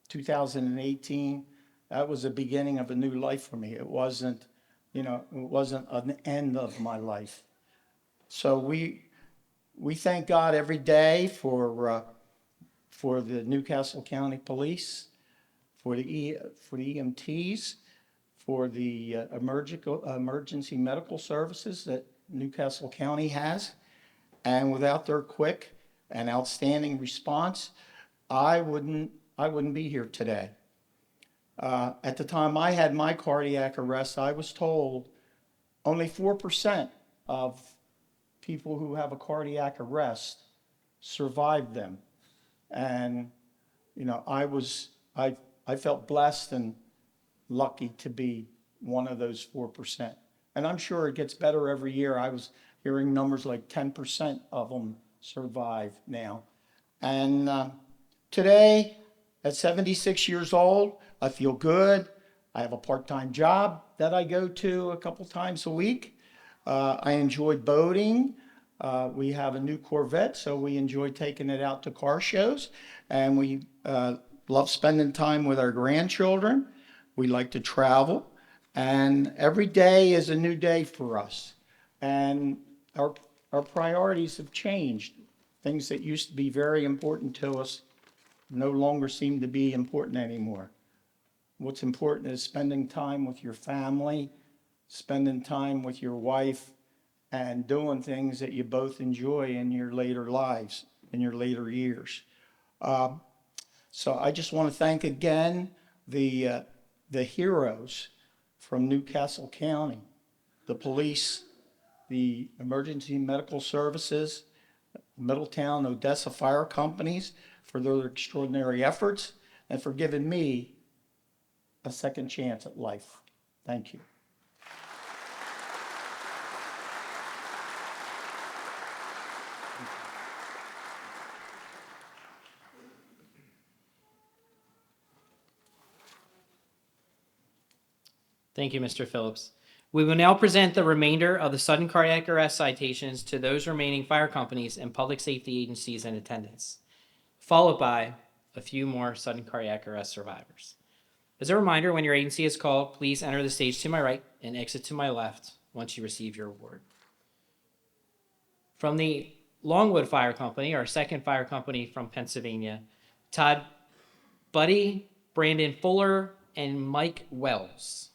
2018, that was the beginning of a new life for me. It wasn't an end of my life. So we thank God every day for the Newcastle County Police, for the EMTs, for the emergency medical services that Newcastle County has. And without their quick and outstanding response, I wouldn't be here today. At the time I had my cardiac arrest, I was told only 4% of people who have a cardiac arrest survived them. And, I felt blessed and lucky to be one of those 4%. And I'm sure it gets better every year. I was hearing numbers like 10% of them survive now. And today, at 76 years old, I feel good. I have a part-time job that I go to a couple times a week. I enjoy boating. We have a new Corvette, so we enjoy taking it out to car shows. And we love spending time with our grandchildren. We like to travel. And every day is a new day for us. And our priorities have changed. Things that used to be very important to us no longer seem to be important anymore. What's important is spending time with your family, spending time with your wife, and doing things that you both enjoy in your later lives, in your later years. So I just want to thank again the heroes from Newcastle County, the police, the emergency medical services, Middletown, Odessa fire companies for their extraordinary efforts and for giving me a second chance at life. Thank you. Thank you, Mr. Phillips. We will now present the remainder of the sudden cardiac arrest citations to those remaining fire companies and public safety agencies in attendance, followed by a few more sudden cardiac arrest survivors. As a reminder, when your agency is called, please enter the stage to my right and exit to my left once you receive your award. From the Longwood Fire Company, our second fire company from Pennsylvania, Todd Buddy, Brandon Fuller, and Mike Wells.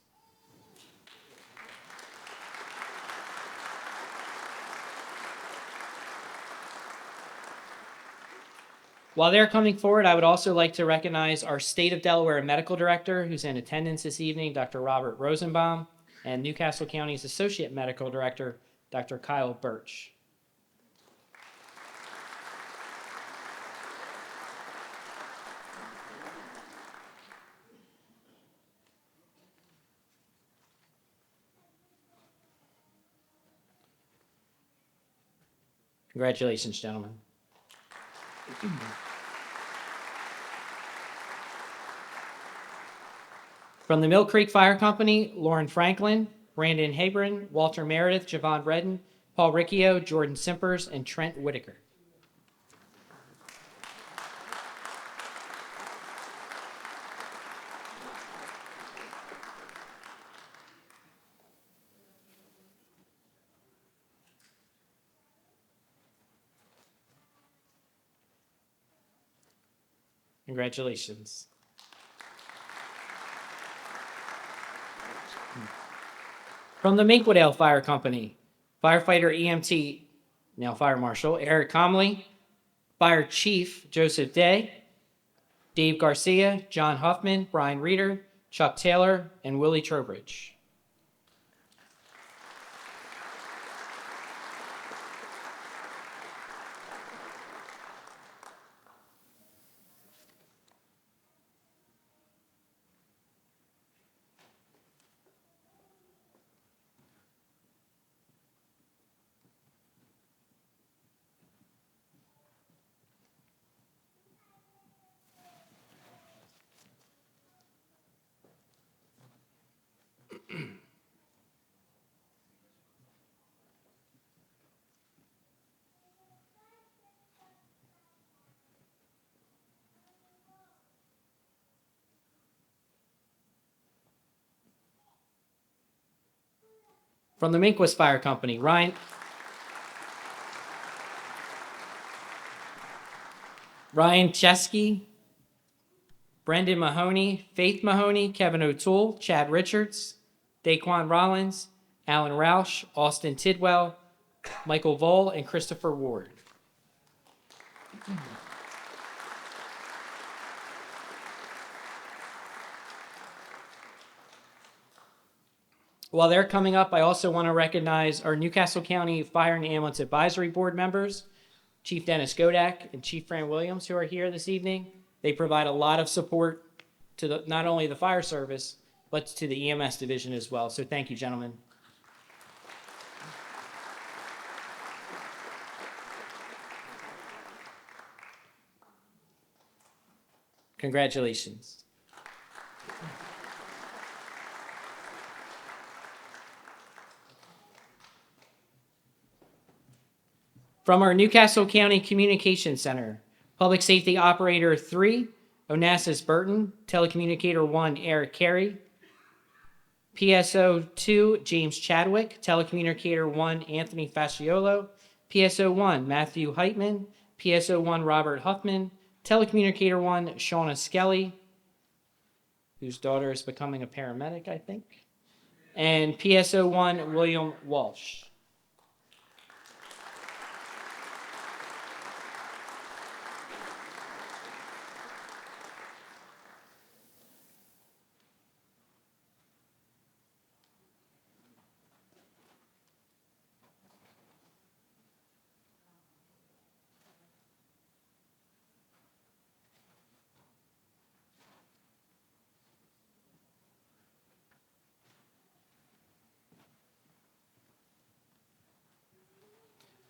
While they're coming forward, I would also like to recognize our State of Delaware Medical Director, who's in attendance this evening, Dr. Robert Rosenbaum, and Newcastle County's Associate Medical Director, Dr. Kyle Birch. Congratulations, gentlemen. From the Mill Creek Fire Company, Lauren Franklin, Brandon Habron, Walter Meredith, Javon Redden, Paul Riccio, Jordan Simpers, and Trent Whitaker. Congratulations. From the Makewoodale Fire Company, firefighter EMT, now Fire Marshal, Eric Comley, Fire Chief Joseph Day, Dave Garcia, John Huffman, Brian Reeder, Chuck Taylor, and Willie Trowbridge. From the Minquist Fire Company, Ryan Chesky, Brendan Mahoney, Faith Mahoney, Kevin O'Toole, Chad Richards, Daquan Rollins, Alan Roush, Austin Tidwell, Michael Vole, and Christopher Ward. While they're coming up, I also want to recognize our Newcastle County Fire and Ambulance Advisory Board members, Chief Dennis Godak and Chief Fran Williams, who are here this evening. They provide a lot of support to not only the fire service, but to the EMS division as well. So thank you, gentlemen. Congratulations. From our Newcastle County Communication Center, Public Safety Operator 3, Onassis Burton, Telecommunicator 1, Eric Carey, PSO 2, James Chadwick, Telecommunicator 1, Anthony Fasciolo, PSO 1, Matthew Heitman, PSO 1, Robert Huffman, Telecommunicator 1, Shauna Skelly, whose daughter is becoming a paramedic, I think, and PSO 1, William Walsh.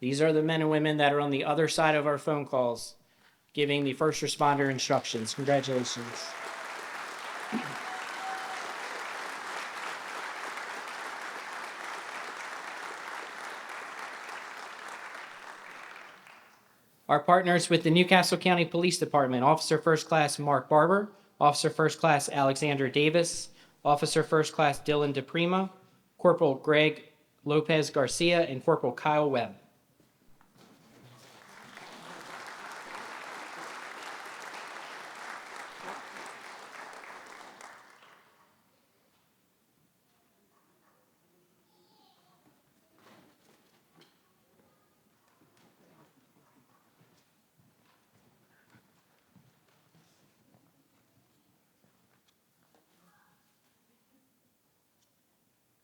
These are the men and women that are on the other side of our phone calls giving the first responder instructions. Congratulations. Our partners with the Newcastle County Police Department, Officer First Class Mark Barber, Officer First Class Alexander Davis, Officer First Class Dylan DePrima, Corporal Greg Lopez Garcia, and Corporal Kyle Webb.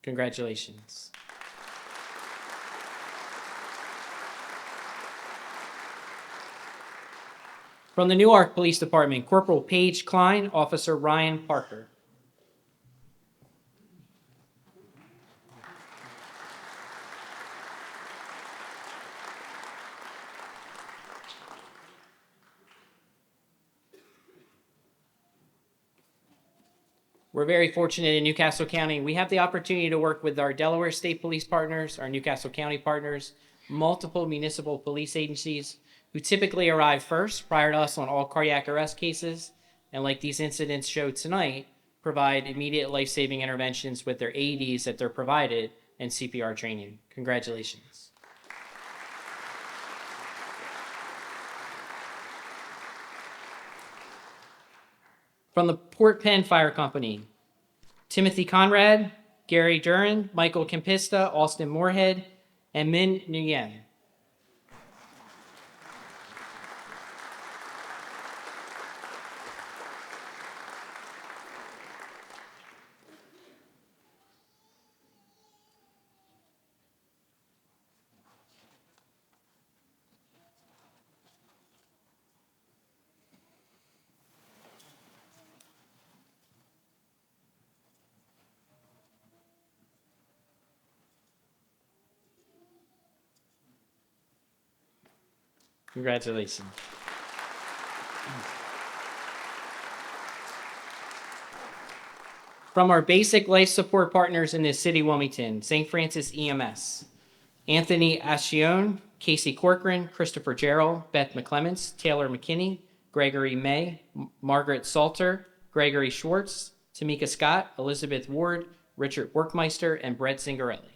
Congratulations. From the Newark Police Department, Corporal Paige Klein, Officer Ryan Parker. We're very fortunate in Newcastle County. We have the opportunity to work with our Delaware State Police partners, our Newcastle County partners, multiple municipal police agencies who typically arrive first prior to us on all cardiac arrest cases, and like these incidents showed tonight, provide immediate life-saving interventions with their AEDs that they're provided and CPR training. Congratulations. From the Port Penn Fire Company, Timothy Conrad, Gary Duran, Michael Kempista, Austin Moorhead, and Min Nguyen. Congratulations. From our basic life support partners in the city of Wilmington, St. Francis EMS, Anthony Ascione, Casey Corcoran, Christopher Gerald, Beth McClements, Taylor McKinney, Gregory May, Margaret Salter, Gregory Schwartz, Tamika Scott, Elizabeth Ward, Richard Workmeister, and Brett Zingarelli.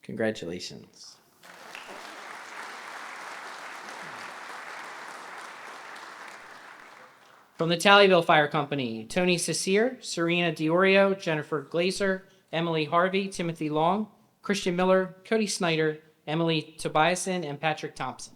Congratulations. From the Tallyville Fire Company, Tony Cecere, Serena Diorio, Jennifer Glazer, Emily Harvey, Timothy Long, Christian Miller, Cody Snyder, Emily Tobiasen, and Patrick Thompson.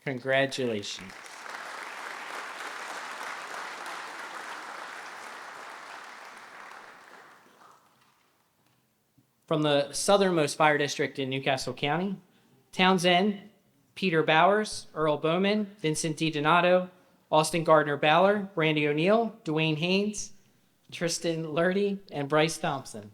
Congratulations. From the southernmost fire district in Newcastle County, Townsend, Peter Bowers, Earl Bowman, Vincent DiDonato, Austin Gardner Ballard, Brandy O'Neill, Dwayne Haynes, Tristan Lurdy, and Bryce Thompson.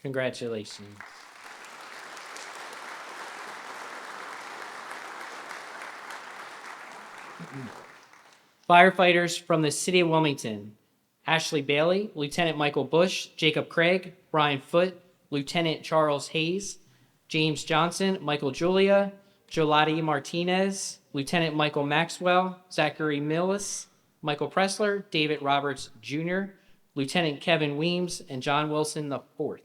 Congratulations. Firefighters from the City of Wilmington: Ashley Bailey, Lieutenant Michael Bush, Jacob Craig, Brian Foote, Lieutenant Charles Hayes, James Johnson, Michael Julia, Jolati Martinez, Lieutenant Michael Maxwell, Zachary Millis, Michael Pressler, David Roberts Jr., Lieutenant Kevin Weems, and John Wilson IV.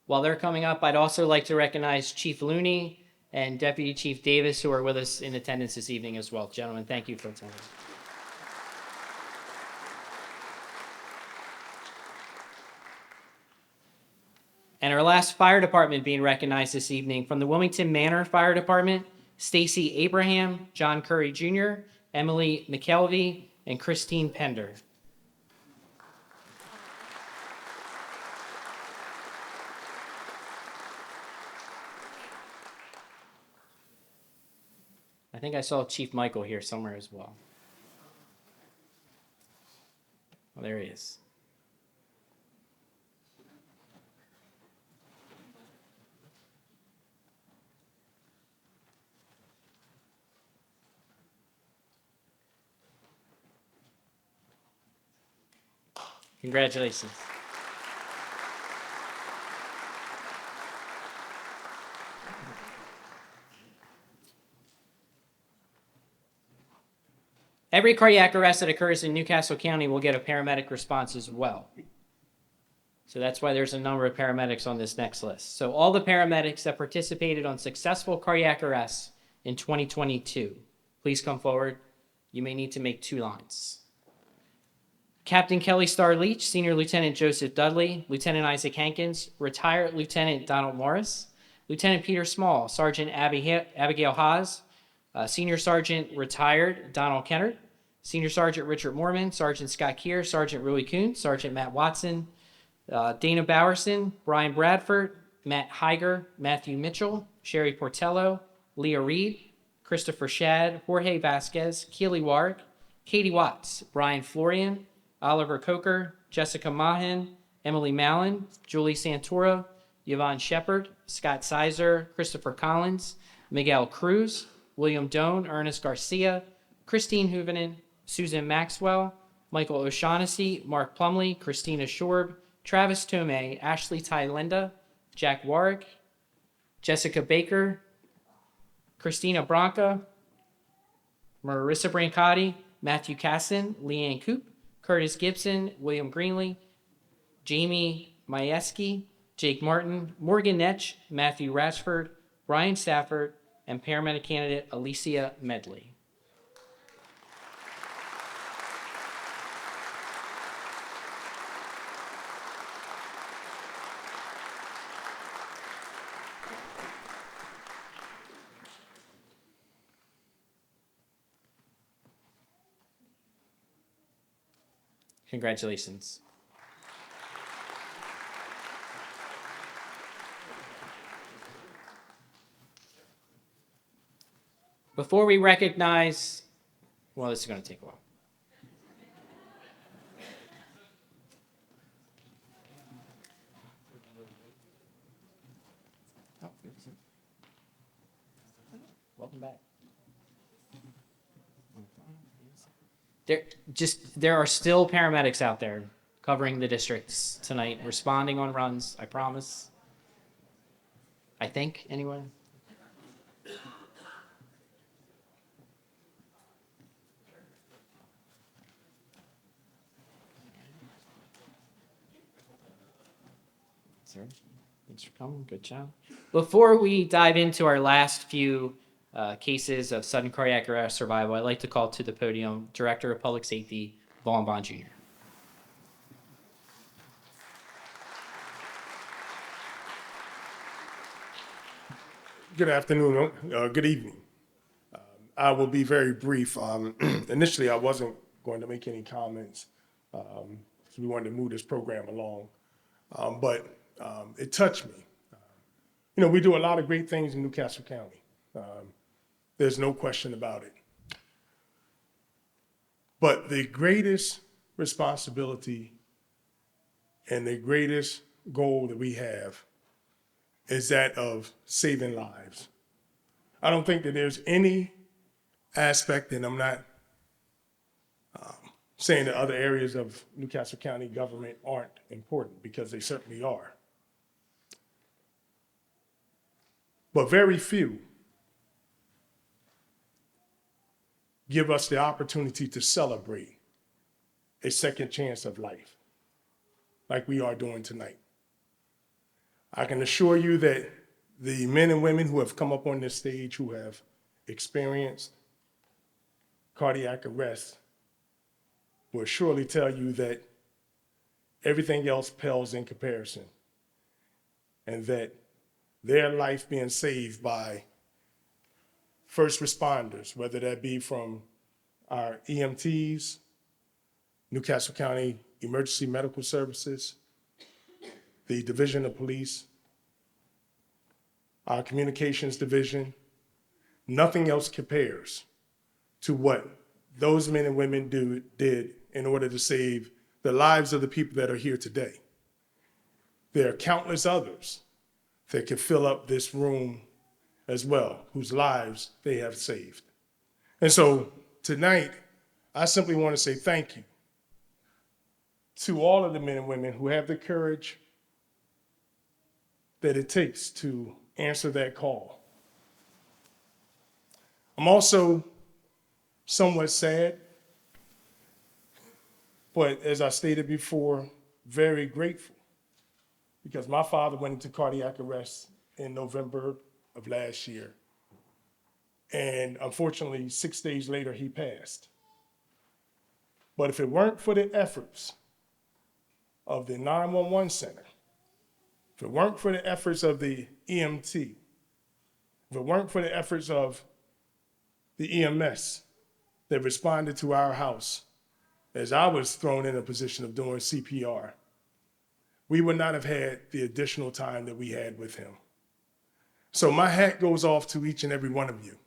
While they're coming up, I'd also like to recognize Chief Looney and Deputy Chief Davis, who are with us in attendance this evening as well. Gentlemen, thank you for attending. And our last fire department being recognized this evening, from the Wilmington Manor Fire Department: Stacy Abraham, John Curry Jr., Emily McKelvey, and Christine Pender. I think I saw Chief Michael here somewhere as well. Oh, there he is. Congratulations. Every cardiac arrest that occurs in Newcastle County will get a paramedic response as well. So that's why there's a number of paramedics on this next list. So all the paramedics that participated on successful cardiac arrests in 2022, please come forward. You may need to make 2 lines. Captain Kelly Starr Leach, Senior Lieutenant Joseph Dudley, Lieutenant Isaac Hankins, Retired Lieutenant Donald Morris, Lieutenant Peter Small, Sergeant Abigail Haas, Senior Sergeant Retired Donald Kennard, Senior Sergeant Richard Mormon, Sergeant Scott Keir, Sergeant Rui Kuhn, Sergeant Matt Watson, Dana Bowerson, Brian Bradford, Matt Heiger, Matthew Mitchell, Sherry Portello, Leah Reed, Christopher Shad, Jorge Vasquez, Keely Warwick, Katie Watts, Brian Florian, Oliver Coker, Jessica Mahin, Emily Mallon, Julie Santora, Yvonne Shepard, Scott Sizer, Christopher Collins, Miguel Cruz, William Doan, Ernest Garcia, Christine Huvenen, Susan Maxwell, Michael O'Shaughnessy, Mark Plumley, Christina Shorb, Travis Tomei, Ashley Tylenda, Jack Warwick, Jessica Baker, Christina Branca, Marissa Brancotti, Matthew Casson, Leanne Coop, Curtis Gibson, William Greenlee, Jamie Majewski, Jake Martin, Morgan Netch, Matthew Ratchford, Brian Stafford, and paramedic candidate Alicia Medley. Congratulations. Before we recognize, well, this is going to take a while. Oh, Come back. There are still paramedics out there covering the districts tonight, responding on runs, I promise. I think, anyway. Sir, thanks for coming. Good job. Before we dive into our last few cases of sudden cardiac arrest survival, I'd like to call to the podium Director of Public Safety, Vaughn Bond Jr. Good afternoon, good evening. I will be very brief. Initially, I wasn't going to make any comments. So we wanted to move this program along, but it touched me. You know, we do a lot of great things in Newcastle County. There's no question about it. But the greatest responsibility and the greatest goal that we have is that of saving lives. I don't think that there's any aspect, and I'm not saying that other areas of Newcastle County government aren't important, because they certainly are. But very few give us the opportunity to celebrate a second chance of life like we are doing tonight. I can assure you that the men and women who have come up on this stage who have experienced cardiac arrest will surely tell you that everything else pales in comparison, and that their life being saved by first responders, whether that be from our EMTs, Newcastle County Emergency Medical Services, the Division of Police, our Communications Division, nothing else compares to what those men and women did in order to save the lives of the people that are here today. There are countless others that could fill up this room as well, whose lives they have saved. And so tonight, I simply want to say thank you to all of the men and women who have the courage that it takes to answer that call. I'm also somewhat sad, but as I stated before, very grateful, because my father went into cardiac arrest in November of last year. And unfortunately, 6 days later, he passed. But if it weren't for the efforts of the 911 center, if it weren't for the efforts of the EMT, if it weren't for the efforts of the EMS that responded to our house as I was thrown in a position of doing CPR, we would not have had the additional time that we had with him. So my hat goes off to each and every one of you.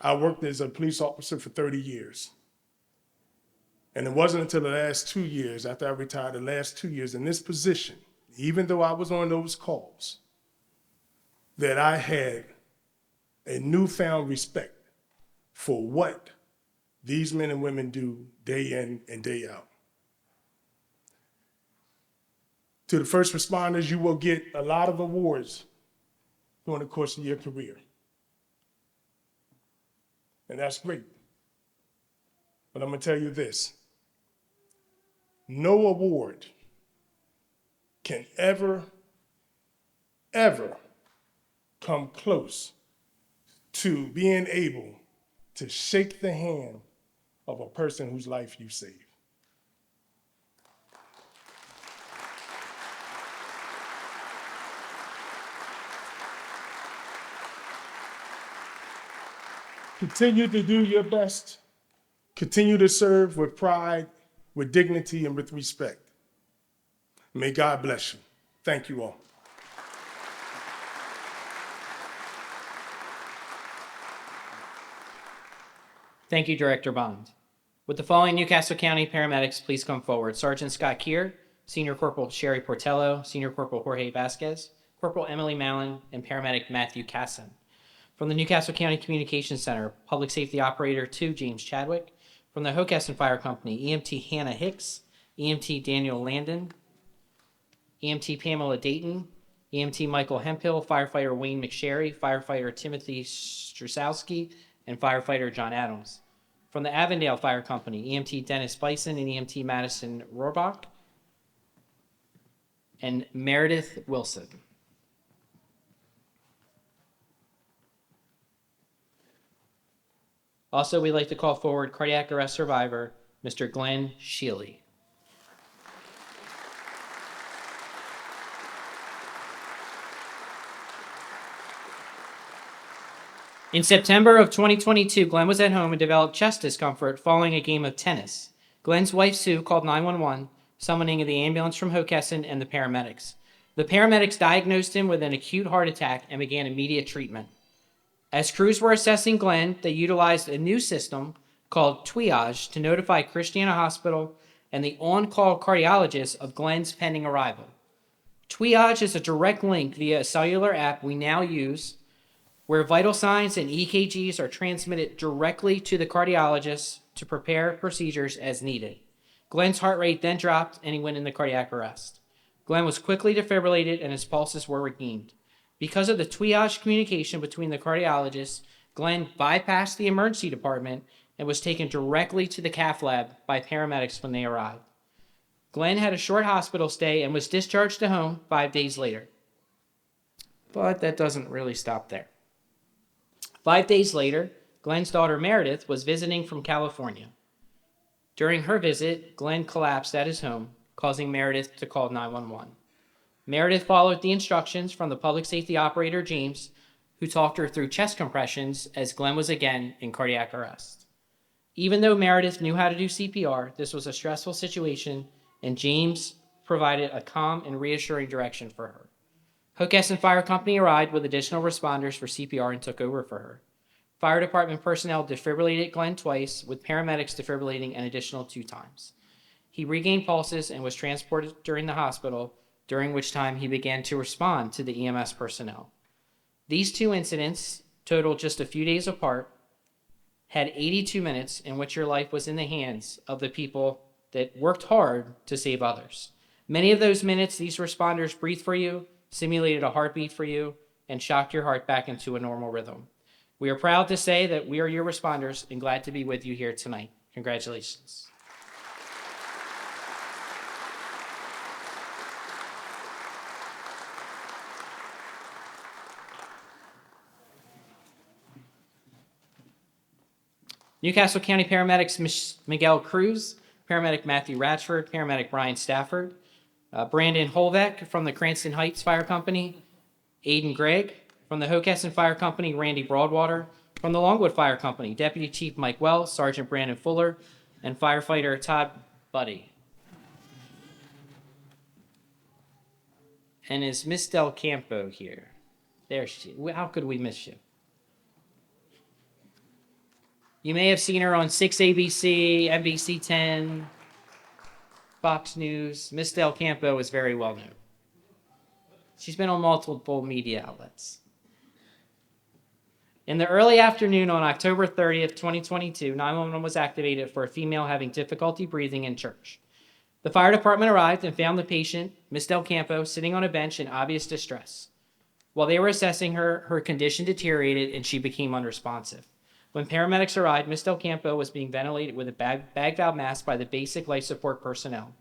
I worked as a police officer for 30 years. And it wasn't until the last 2 years, after I retired, the last 2 years in this position, even though I was on those calls, that I had a newfound respect for what these men and women do day in and day out. To the first responders, you will get a lot of awards during the course of your career. And that's great. But I'm going to tell you this. No award can ever come close to being able to shake the hand of a person whose life you saved. Continue to do your best. Continue to serve with pride, with dignity, and with respect. May God bless you. Thank you all. Thank you, Director Bond. Would the following Newcastle County paramedics please come forward? Sergeant Scott Keir, Senior Corporal Sherry Portello, Senior Corporal Jorge Vasquez, Corporal Emily Mallon, and Paramedic Matthew Casson. From the Newcastle County Communications Center, Public Safety Operator 2, James Chadwick. From the Hocassin Fire Company, EMT Hannah Hicks, EMT Daniel Landon, EMT Pamela Dayton, EMT Michael Hemphill, Firefighter Wayne McSherry, Firefighter Timothy Strasowski, and Firefighter John Adams. From the Avondale Fire Company, EMT Dennis Bison and EMT Madison Rohrbach, and Meredith Wilson. Also, we'd like to call forward cardiac arrest survivor, Mr. Glenn Sheely. In September of 2022, Glenn was at home and developed chest discomfort following a game of tennis. Glenn's wife, Sue, called 911, summoning the ambulance from Hocassin and the paramedics. The paramedics diagnosed him with an acute heart attack and began immediate treatment. As crews were assessing Glenn, they utilized a new system called Triage to notify Christiana Hospital and the on-call cardiologist of Glenn's pending arrival. Triage is a direct link via a cellular app we now use where vital signs and EKGs are transmitted directly to the cardiologist to prepare procedures as needed. Glenn's heart rate then dropped and he went into cardiac arrest. Glenn was quickly defibrillated and his pulses were regained. Because of the triage communication between the cardiologist, Glenn bypassed the emergency department and was taken directly to the cath lab by paramedics when they arrived. Glenn had a short hospital stay and was discharged to home 5 days later. But that doesn't really stop there. 5 days later, Glenn's daughter Meredith was visiting from California. During her visit, Glenn collapsed at his home, causing Meredith to call 911. Meredith followed the instructions from the public safety operator, James, who talked her through chest compressions as Glenn was again in cardiac arrest. Even though Meredith knew how to do CPR, this was a stressful situation, and James provided a calm and reassuring direction for her. Hocassin Fire Company arrived with additional responders for CPR and took over for her. Fire department personnel defibrillated Glenn twice, with paramedics defibrillating an additional 2 times. He regained pulses and was transported during the hospital, during which time he began to respond to the EMS personnel. These 2 incidents, totaled just a few days apart, had 82 minutes in which your life was in the hands of the people that worked hard to save others. Many of those minutes, these responders breathed for you, simulated a heartbeat for you, and shocked your heart back into a normal rhythm. We are proud to say that we are your responders and glad to be with you here tonight. Congratulations. Newcastle County paramedics Miguel Cruz, paramedic Matthew Ratchford, paramedic Brian Stafford, Brandon Holbeck from the Cranston Heights Fire Company, Aiden Gregg from the Hocassin Fire Company, Randy Broadwater from the Longwood Fire Company, Deputy Chief Mike Wells, Sergeant Brandon Fuller, and firefighter Todd Buddy. And is Miss Del Campo here? There she is. How could we miss you? You may have seen her on 6 ABC, NBC 10, Fox News. Miss Del Campo is very well known. She's been on multiple media outlets. In the early afternoon on October 30th, 2022, 911 was activated for a female having difficulty breathing in church. The fire department arrived and found the patient, Miss Del Campo, sitting on a bench in obvious distress. While they were assessing her, her condition deteriorated and she became unresponsive. When paramedics arrived, Miss Del Campo was being ventilated with a bag valve mask by the basic life support personnel.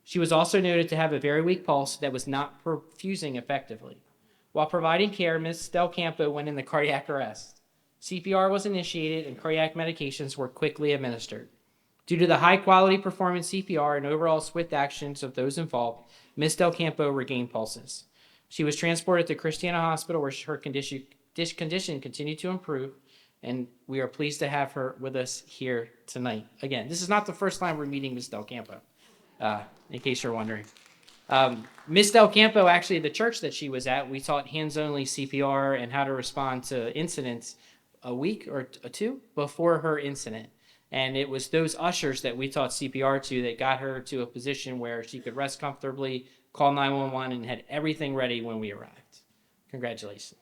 She was also noted to have a very weak pulse that was not perfusing effectively. While providing care, Miss Del Campo went into cardiac arrest. CPR was initiated and cardiac medications were quickly administered. Due to the high-quality performance CPR and overall swift actions of those involved, Miss Del Campo regained pulses. She was transported to Christiana Hospital where her condition continued to improve, and we are pleased to have her with us here tonight. Again, this is not the first time we're meeting Miss Del Campo, in case you're wondering. Miss Del Campo, actually, the church that she was at, we taught hands-only CPR and how to respond to incidents a week or 2 before her incident. And it was those ushers that we taught CPR to that got her to a position where she could rest comfortably, call 911, and had everything ready when we arrived. Congratulations.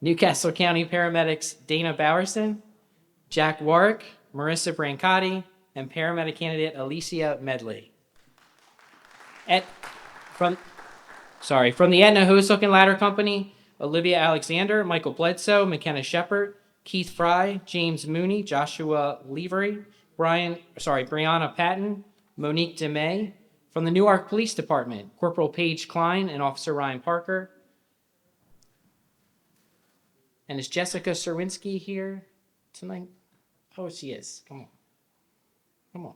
Newcastle County paramedics Dana Bowerson, Jack Warwick, Marissa Brancotti, and paramedic candidate Alicia Medley. From the Aetna Hose Hook and Ladder Company, Olivia Alexander, Michael Bledsoe, McKenna Shepard, Keith Fry, James Mooney, Joshua Levery, Brianna Patton, Monique DeMay. From the Newark Police Department, Corporal Paige Klein and Officer Ryan Parker. And is Jessica Serwinski here tonight? Oh, she is. Come on. Come on.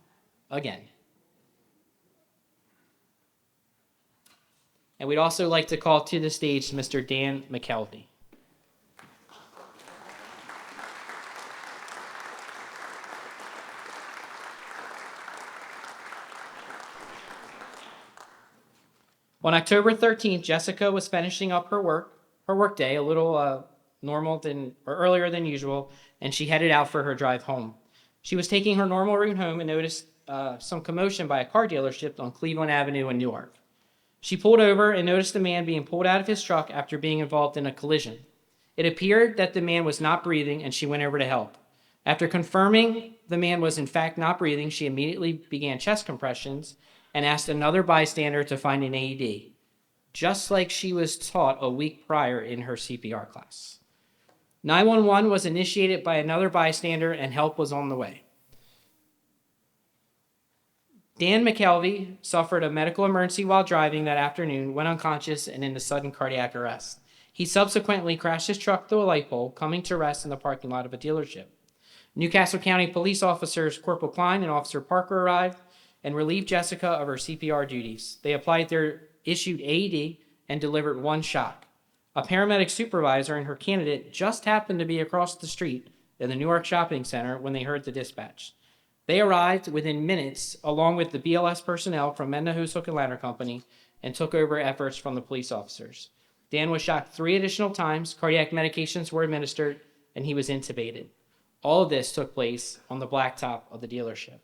Again. And we'd also like to call to the stage Mr. Dan McKelvey. On October 13th, Jessica was finishing up her work day, a little earlier than usual, and she headed out for her drive home. She was taking her normal route home and noticed some commotion by a car dealership on Cleveland Avenue in Newark. She pulled over and noticed a man being pulled out of his truck after being involved in a collision. It appeared that the man was not breathing, and she went over to help. After confirming the man was in fact not breathing, she immediately began chest compressions and asked another bystander to find an AED, just like she was taught a week prior in her CPR class. 911 was initiated by another bystander, and help was on the way. Dan McKelvey suffered a medical emergency while driving that afternoon, went unconscious and into sudden cardiac arrest. He subsequently crashed his truck through a light pole, coming to rest in the parking lot of a dealership. Newcastle County police officers Corporal Klein and Officer Parker arrived and relieved Jessica of her CPR duties. They applied their issued AED and delivered one shock. A paramedic supervisor and her candidate just happened to be across the street in the Newark Shopping Center when they heard the dispatch. They arrived within minutes, along with the BLS personnel from Aetna Hose Hook and Ladder Company, and took over efforts from the police officers. Dan was shocked 3 additional times, cardiac medications were administered, and he was intubated. All of this took place on the blacktop of the dealership.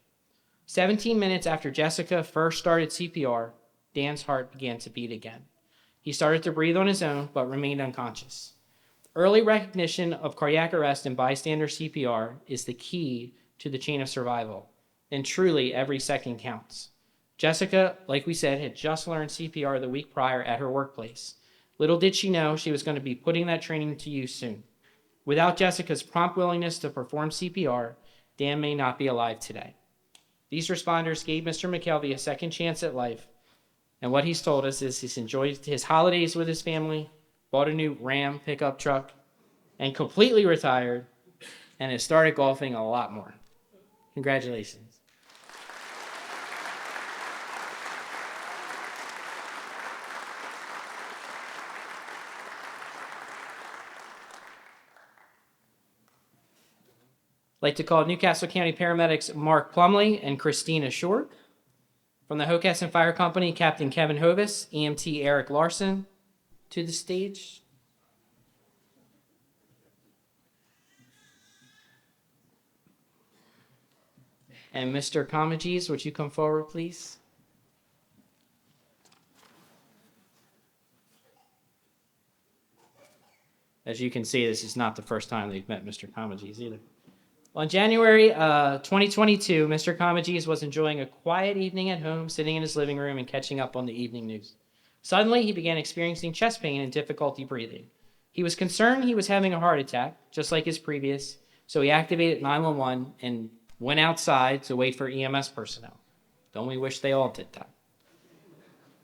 17 minutes after Jessica first started CPR, Dan's heart began to beat again. He started to breathe on his own, but remained unconscious. Early recognition of cardiac arrest and bystander CPR is the key to the chain of survival, and truly every second counts. Jessica, like we said, had just learned CPR the week prior at her workplace. Little did she know she was going to be putting that training to use soon. Without Jessica's prompt willingness to perform CPR, Dan may not be alive today. These responders gave Mr. McKelvey a second chance at life, and what he's told us is he's enjoyed his holidays with his family, bought a new Ram pickup truck, and completely retired, and has started golfing a lot more. Congratulations. I'd like to call Newcastle County paramedics Mark Plumley and Christina Short. From the Hocassin Fire Company, Captain Kevin Hovis, EMT Eric Larson to the stage. And Mr. Comagese, would you come forward, please? As you can see, this is not the first time they've met Mr. Comagese either. On January 2022, Mr. Comagese was enjoying a quiet evening at home, sitting in his living room and catching up on the evening news. Suddenly, he began experiencing chest pain and difficulty breathing. He was concerned he was having a heart attack, just like his previous, so he activated 911 and went outside to wait for EMS personnel. Don't we wish they all did that?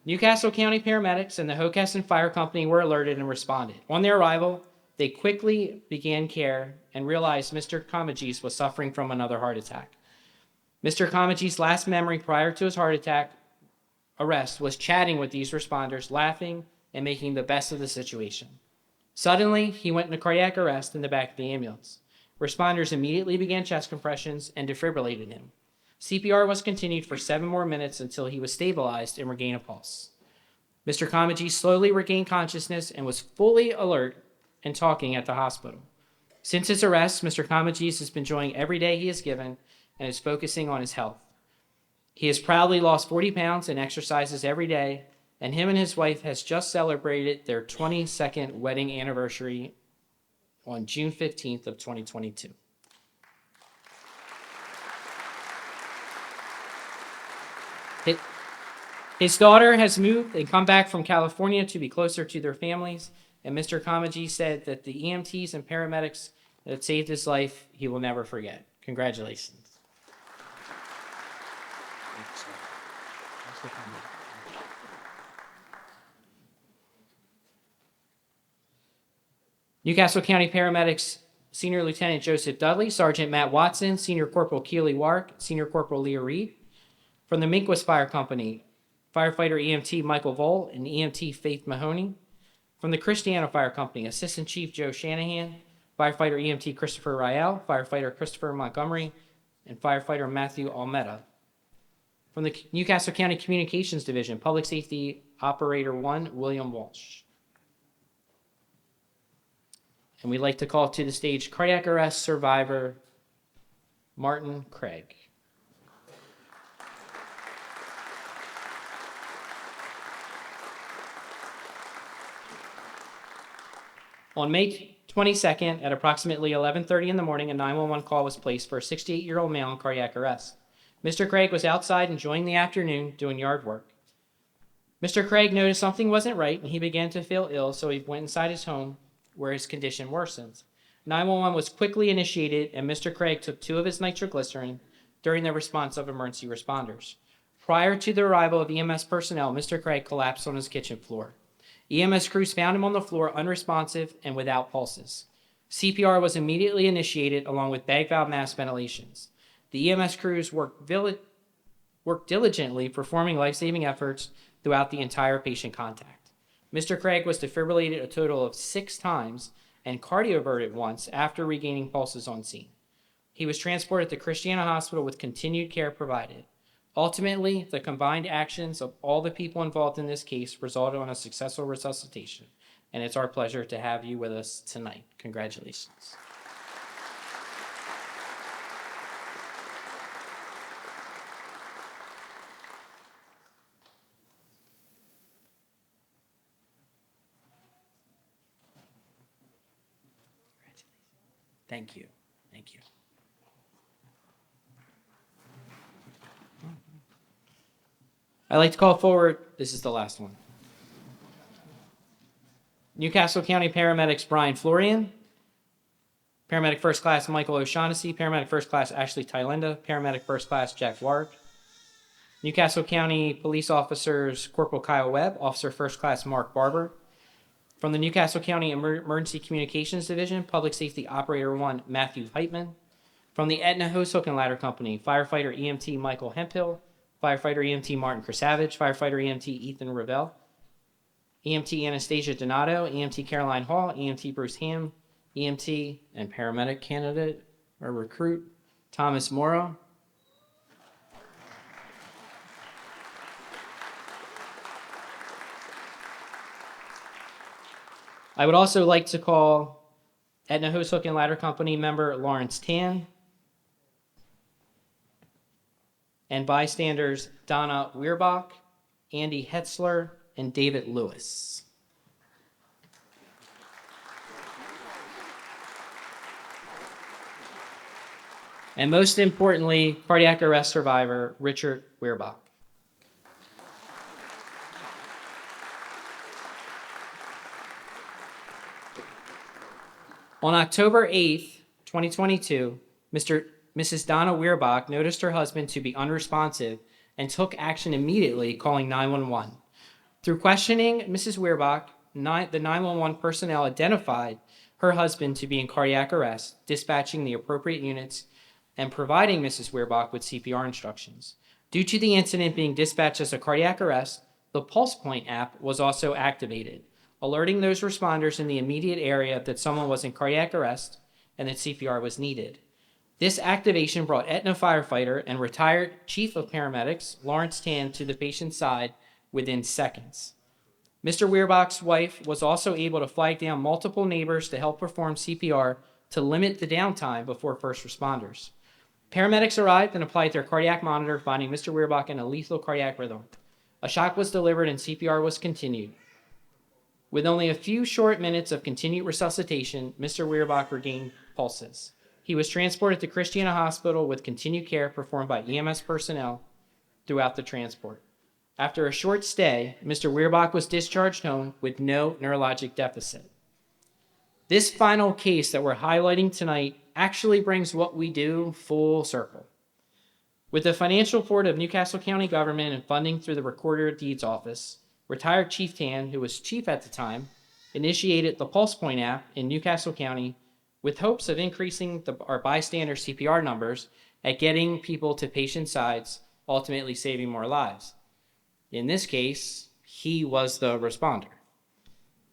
Newcastle County paramedics and the Hocassin Fire Company were alerted and responded. On their arrival, they quickly began care and realized Mr. Comagese was suffering from another heart attack. Mr. Comagese's last memory prior to his heart attack arrest was chatting with these responders, laughing and making the best of the situation. Suddenly, he went into cardiac arrest in the back of the ambulance. Responders immediately began chest compressions and defibrillated him. CPR was continued for 7 more minutes until he was stabilized and regained a pulse. Mr. Comagese slowly regained consciousness and was fully alert and talking at the hospital. Since his arrest, Mr. Comagese has been enjoying every day he is given and is focusing on his health. He has proudly lost 40 pounds and exercises every day, and him and his wife has just celebrated their 22nd wedding anniversary on June 15th of 2022. His daughter has moved and come back from California to be closer to their families, and Mr. Kamaji said that the EMTs and paramedics that saved his life, he will never forget. Congratulations. Newcastle County Paramedics Senior Lieutenant Joseph Dudley, Sergeant Matt Watson, Senior Corporal Keely Wark, Senior Corporal Leah Reed. From the Minquist Fire Company, Firefighter EMT Michael Vole and EMT Faith Mahoney. From the Christiana Fire Company, Assistant Chief Joe Shanahan, Firefighter EMT Christopher Rial, Firefighter Christopher Montgomery, and Firefighter Matthew Almeda. From the Newcastle County Communications Division, Public Safety Operator 1, William Walsh. And we'd like to call to the stage cardiac arrest survivor Martin Craig. On May 22nd at approximately 11:30 in the morning, a 911 call was placed for a 68-year-old male in cardiac arrest. Mr. Craig was outside enjoying the afternoon doing yard work. Mr. Craig noticed something wasn't right and he began to feel ill, so he went inside his home where his condition worsened. 911 was quickly initiated and Mr. Craig took 2 of his nitroglycerin during the response of emergency responders. Prior to the arrival of EMS personnel, Mr. Craig collapsed on his kitchen floor. EMS crews found him on the floor unresponsive and without pulses. CPR was immediately initiated along with bag valve mask ventilations. The EMS crews worked diligently performing life-saving efforts throughout the entire patient contact. Mr. Craig was defibrillated a total of 6 times and cardioverted once after regaining pulses on scene. He was transported to Christiana Hospital with continued care provided. Ultimately, the combined actions of all the people involved in this case resulted in a successful resuscitation, and it's our pleasure to have you with us tonight. Congratulations. Thank you. Thank you. I'd like to call forward, this is the last one. Newcastle County Paramedics Brian Florian, Paramedic First Class Michael O'Shaughnessy, Paramedic First Class Ashley Tylenda, Paramedic First Class Jack Ward. Newcastle County Police Officers Corporal Kyle Webb, Officer First Class Mark Barber. From the Newcastle County Emergency Communications Division, Public Safety Operator 1 Matthew Heitman. From the Aetna Hose Hook and Ladder Company, Firefighter EMT Michael Hemphill, Firefighter EMT Martin Krasavage, Firefighter EMT Ethan Ravel, EMT Anastasia Donato, EMT Caroline Hall, EMT Bruce Ham, EMT and paramedic candidate or recruit Thomas Morrow. I would also like to call Aetna Hose Hook and Ladder Company member Lawrence Tan and bystanders Donna Weerbach, Andy Hetzler, and David Lewis. And most importantly, cardiac arrest survivor Richard Weerbach. On October 8th, 2022, Mrs. Donna Weerbach noticed her husband to be unresponsive and took action immediately, calling 911. Through questioning Mrs. Weerbach, the 911 personnel identified her husband to be in cardiac arrest, dispatching the appropriate units and providing Mrs. Weerbach with CPR instructions. Due to the incident being dispatched as a cardiac arrest, the Pulse Point app was also activated, alerting those responders in the immediate area that someone was in cardiac arrest and that CPR was needed. This activation brought Aetna firefighter and retired chief of paramedics, Lawrence Tan, to the patient's side within seconds. Mr. Weerbach's wife was also able to flag down multiple neighbors to help perform CPR to limit the downtime before first responders. Paramedics arrived and applied their cardiac monitor, finding Mr. Weerbach in a lethal cardiac rhythm. A shock was delivered and CPR was continued. With only a few short minutes of continued resuscitation, Mr. Weerbach regained pulses. He was transported to Christiana Hospital with continued care performed by EMS personnel throughout the transport. After a short stay, Mr. Weerbach was discharged home with no neurologic deficit. This final case that we're highlighting tonight actually brings what we do full circle. With the financial support of Newcastle County government and funding through the Recorder of Deeds office, retired Chief Tan, who was chief at the time, initiated the Pulse Point app in Newcastle County with hopes of increasing our bystander CPR numbers at getting people to patient sides, ultimately saving more lives. In this case, he was the responder.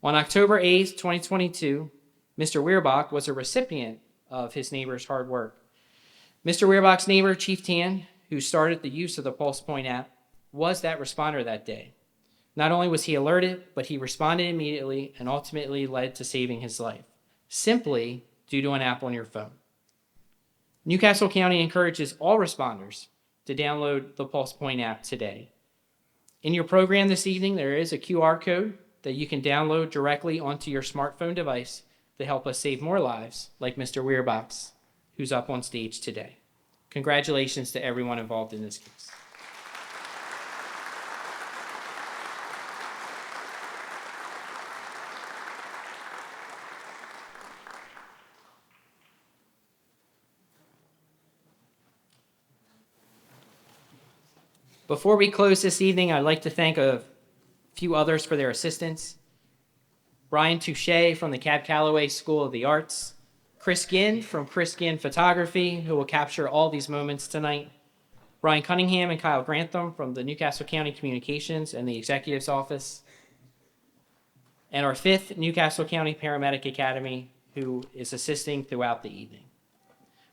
On October 8th, 2022, Mr. Weerbach was a recipient of his neighbor's hard work. Mr. Weerbach's neighbor, Chief Tan, who started the use of the Pulse Point app, was that responder that day. Not only was he alerted, but he responded immediately and ultimately led to saving his life, simply due to an app on your phone. Newcastle County encourages all responders to download the Pulse Point app today. In your program this evening, there is a QR code that you can download directly onto your smartphone device to help us save more lives, like Mr. Weerbach's, who's up on stage today. Congratulations to everyone involved in this case. Before we close this evening, I'd like to thank a few others for their assistance. Brian Touche from the Cab Calloway School of the Arts, Chris Ginn from Chris Ginn Photography, who will capture all these moments tonight, Brian Cunningham and Kyle Grantham from the Newcastle County Communications and the Executive's Office, and our 5th Newcastle County Paramedic Academy, who is assisting throughout the evening.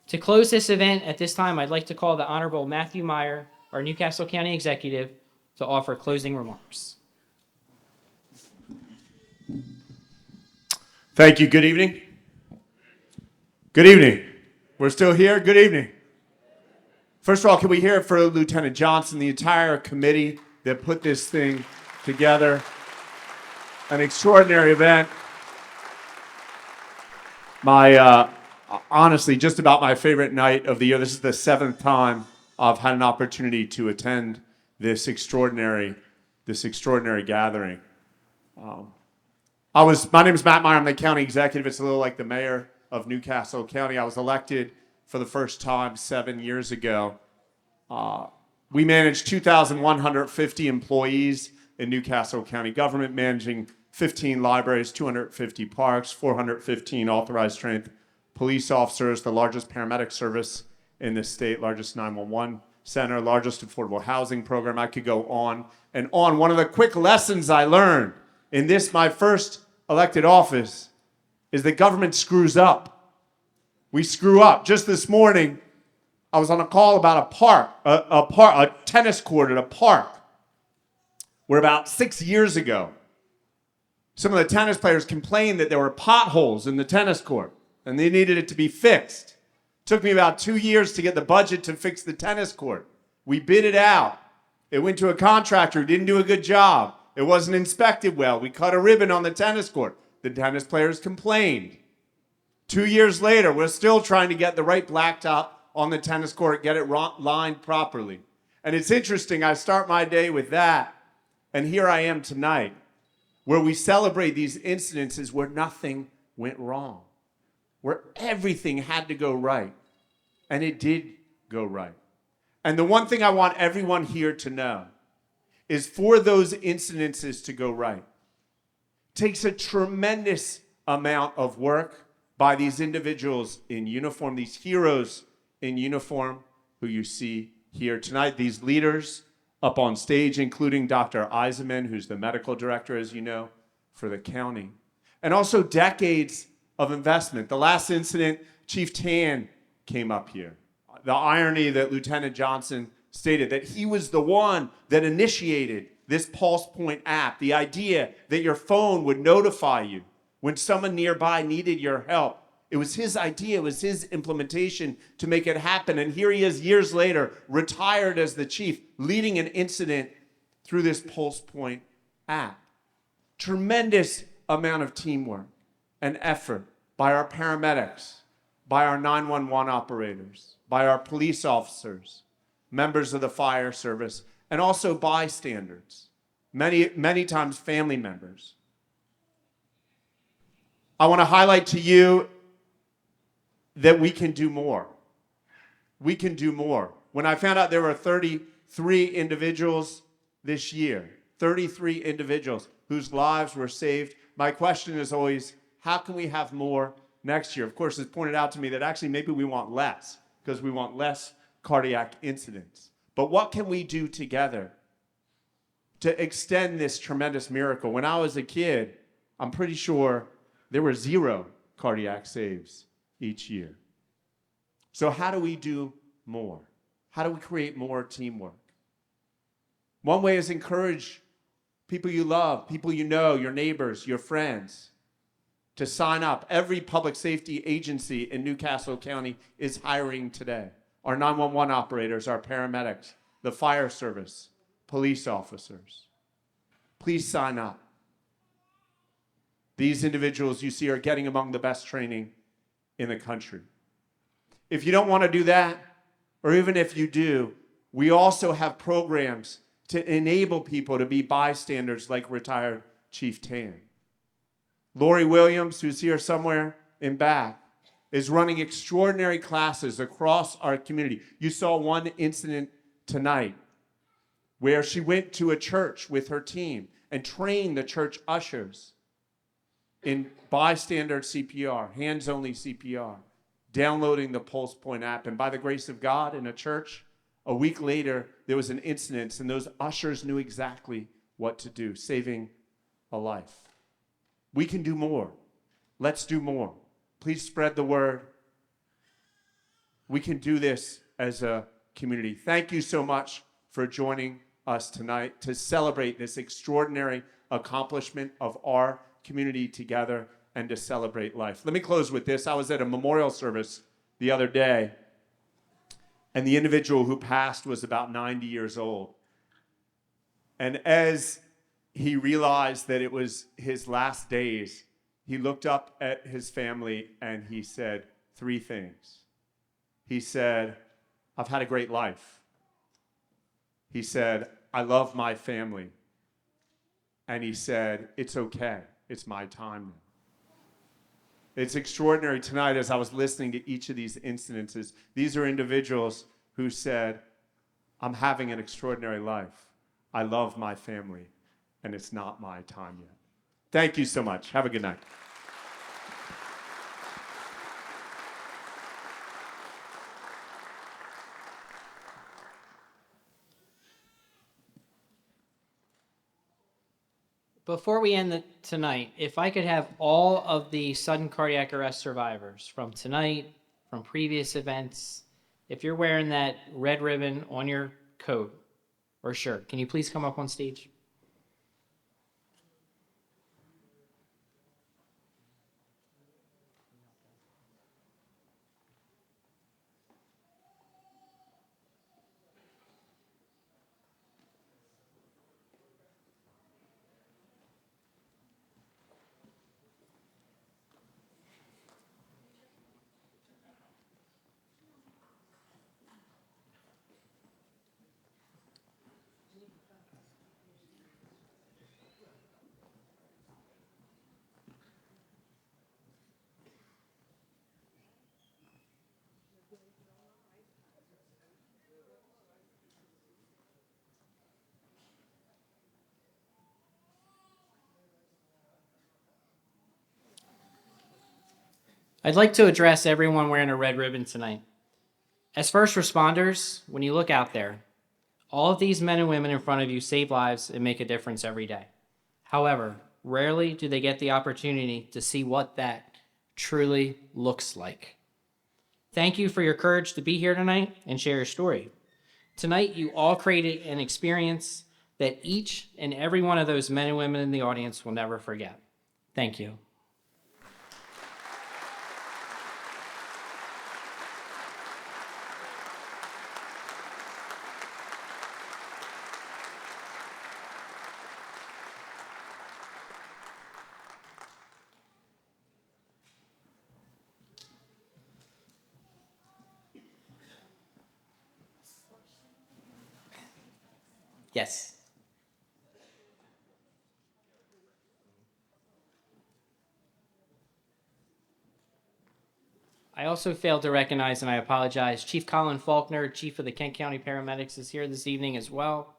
To close this event, at this time, I'd like to call the Honorable Matthew Meyer, our Newcastle County Executive, to offer closing remarks. Thank you. Good evening. Good evening. We're still here. Good evening. First of all, can we hear it for Lieutenant Johnson, the entire committee that put this thing together? An extraordinary event. Honestly, just about my favorite night of the year. This is the 7th time I've had an opportunity to attend this extraordinary gathering. My name is Matt Meyer. I'm the county executive. It's a little like the mayor of Newcastle County. I was elected for the first time 7 years ago. We manage 2,150 employees in Newcastle County government, managing 15 libraries, 250 parks, 415 authorized trained police officers, the largest paramedic service in the state, largest 911 center, largest affordable housing program. I could go on and on. One of the quick lessons I learned in this, my first elected office, is that government screws up. We screw up. Just this morning, I was on a call about a tennis court at a park, where about 6 years ago, some of the tennis players complained that there were potholes in the tennis court, and they needed it to be fixed. Took me about 2 years to get the budget to fix the tennis court. We bid it out. It went to a contractor who didn't do a good job. It wasn't inspected well. We cut a ribbon on the tennis court. The tennis players complained. 2 years later, we're still trying to get the right blacktop on the tennis court, get it lined properly. And it's interesting, I start my day with that, and here I am tonight, where we celebrate these incidences where nothing went wrong, where everything had to go right, and it did go right. And the one thing I want everyone here to know is for those incidences to go right, takes a tremendous amount of work by these individuals in uniform, these heroes in uniform who you see here tonight, these leaders up on stage, including Dr. Eisenman, who's the medical director, as you know, for the county, and also decades of investment. The last incident, Chief Tan came up here. The irony that Lieutenant Johnson stated, that he was the one that initiated this Pulse Point app, the idea that your phone would notify you when someone nearby needed your help. It was his idea, it was his implementation to make it happen. And here he is years later, retired as the chief, leading an incident through this Pulse Point app. Tremendous amount of teamwork and effort by our paramedics, by our 911 operators, by our police officers, members of the fire service, and also bystanders, many times family members. I want to highlight to you that we can do more. We can do more. When I found out there were 33 individuals this year, 33 individuals whose lives were saved, my question is always, how can we have more next year? Of course, it's pointed out to me that actually maybe we want less, because we want less cardiac incidents. But what can we do together to extend this tremendous miracle? When I was a kid, I'm pretty sure there were 0 cardiac saves each year. So how do we do more? How do we create more teamwork? One way is encourage people you love, people you know, your neighbors, your friends, to sign up. Every public safety agency in Newcastle County is hiring today. Our 911 operators, our paramedics, the fire service, police officers. Please sign up. These individuals you see are getting among the best training in the country. If you don't want to do that, or even if you do, we also have programs to enable people to be bystanders like retired Chief Tan. Lori Williams, who's here somewhere in back, is running extraordinary classes across our community. You saw one incident tonight where she went to a church with her team and trained the church ushers in bystander CPR, hands-only CPR, downloading the Pulse Point app. And by the grace of God, in a church, a week later, there was an incident, and those ushers knew exactly what to do, saving a life. We can do more. Let's do more. Please spread the word. We can do this as a community. Thank you so much for joining us tonight to celebrate this extraordinary accomplishment of our community together and to celebrate life. Let me close with this. I was at a memorial service the other day, and the individual who passed was about 90 years old. And as he realized that it was his last days, he looked up at his family and he said 3 things. He said, I've had a great life. He said, I love my family. And he said, it's okay. It's my time now. It's extraordinary tonight as I was listening to each of these incidences. These are individuals who said, I'm having an extraordinary life. I love my family, and it's not my time yet. Thank you so much. Have a good night. Before we end tonight, if I could have all of the sudden cardiac arrest survivors from tonight, from previous events, if you're wearing that red ribbon on your coat or shirt, can you please come up on stage? I'd like to address everyone wearing a red ribbon tonight. As first responders, when you look out there, all of these men and women in front of you save lives and make a difference every day. However, rarely do they get the opportunity to see what that truly looks like. Thank you for your courage to be here tonight and share your story. Tonight, you all created an experience that each and every one of those men and women in the audience will never forget. Thank you. Yes. I also failed to recognize, and I apologize, Chief Colin Faulkner, Chief of the Kent County Paramedics, is here this evening as well.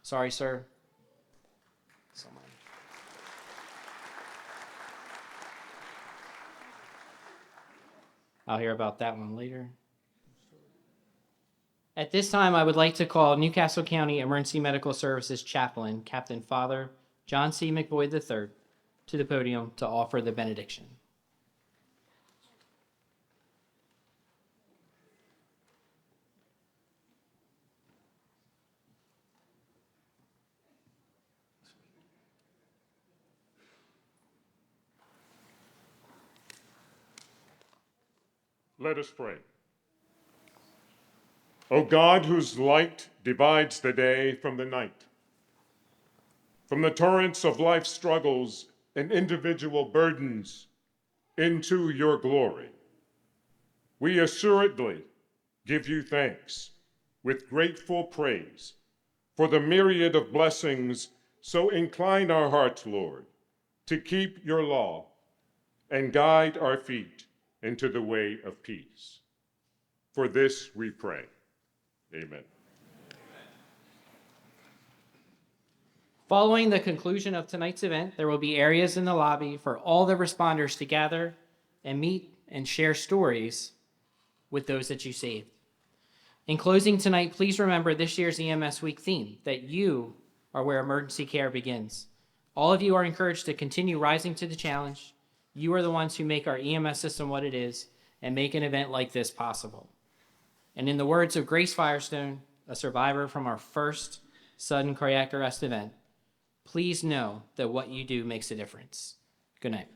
Sorry, sir. I'll hear about that one later. At this time, I would like to call Newcastle County Emergency Medical Services Chaplain, Captain Father John C. McBoyd III, to the podium to offer the benediction. Let us pray. O God, whose light divides the day from the night, from the torrents of life's struggles and individual burdens into your glory, we assuredly give you thanks with grateful praise for the myriad of blessings. So incline our hearts, Lord, to keep your law and guide our feet into the way of peace. For this we pray. Amen. Following the conclusion of tonight's event, there will be areas in the lobby for all the responders to gather and meet and share stories with those that you saved. In closing tonight, please remember this year's EMS Week theme, that you are where emergency care begins. All of you are encouraged to continue rising to the challenge. You are the ones who make our EMS system what it is and make an event like this possible. And in the words of Grace Firestone, a survivor from our first sudden cardiac arrest event, please know that what you do makes a difference. Good night.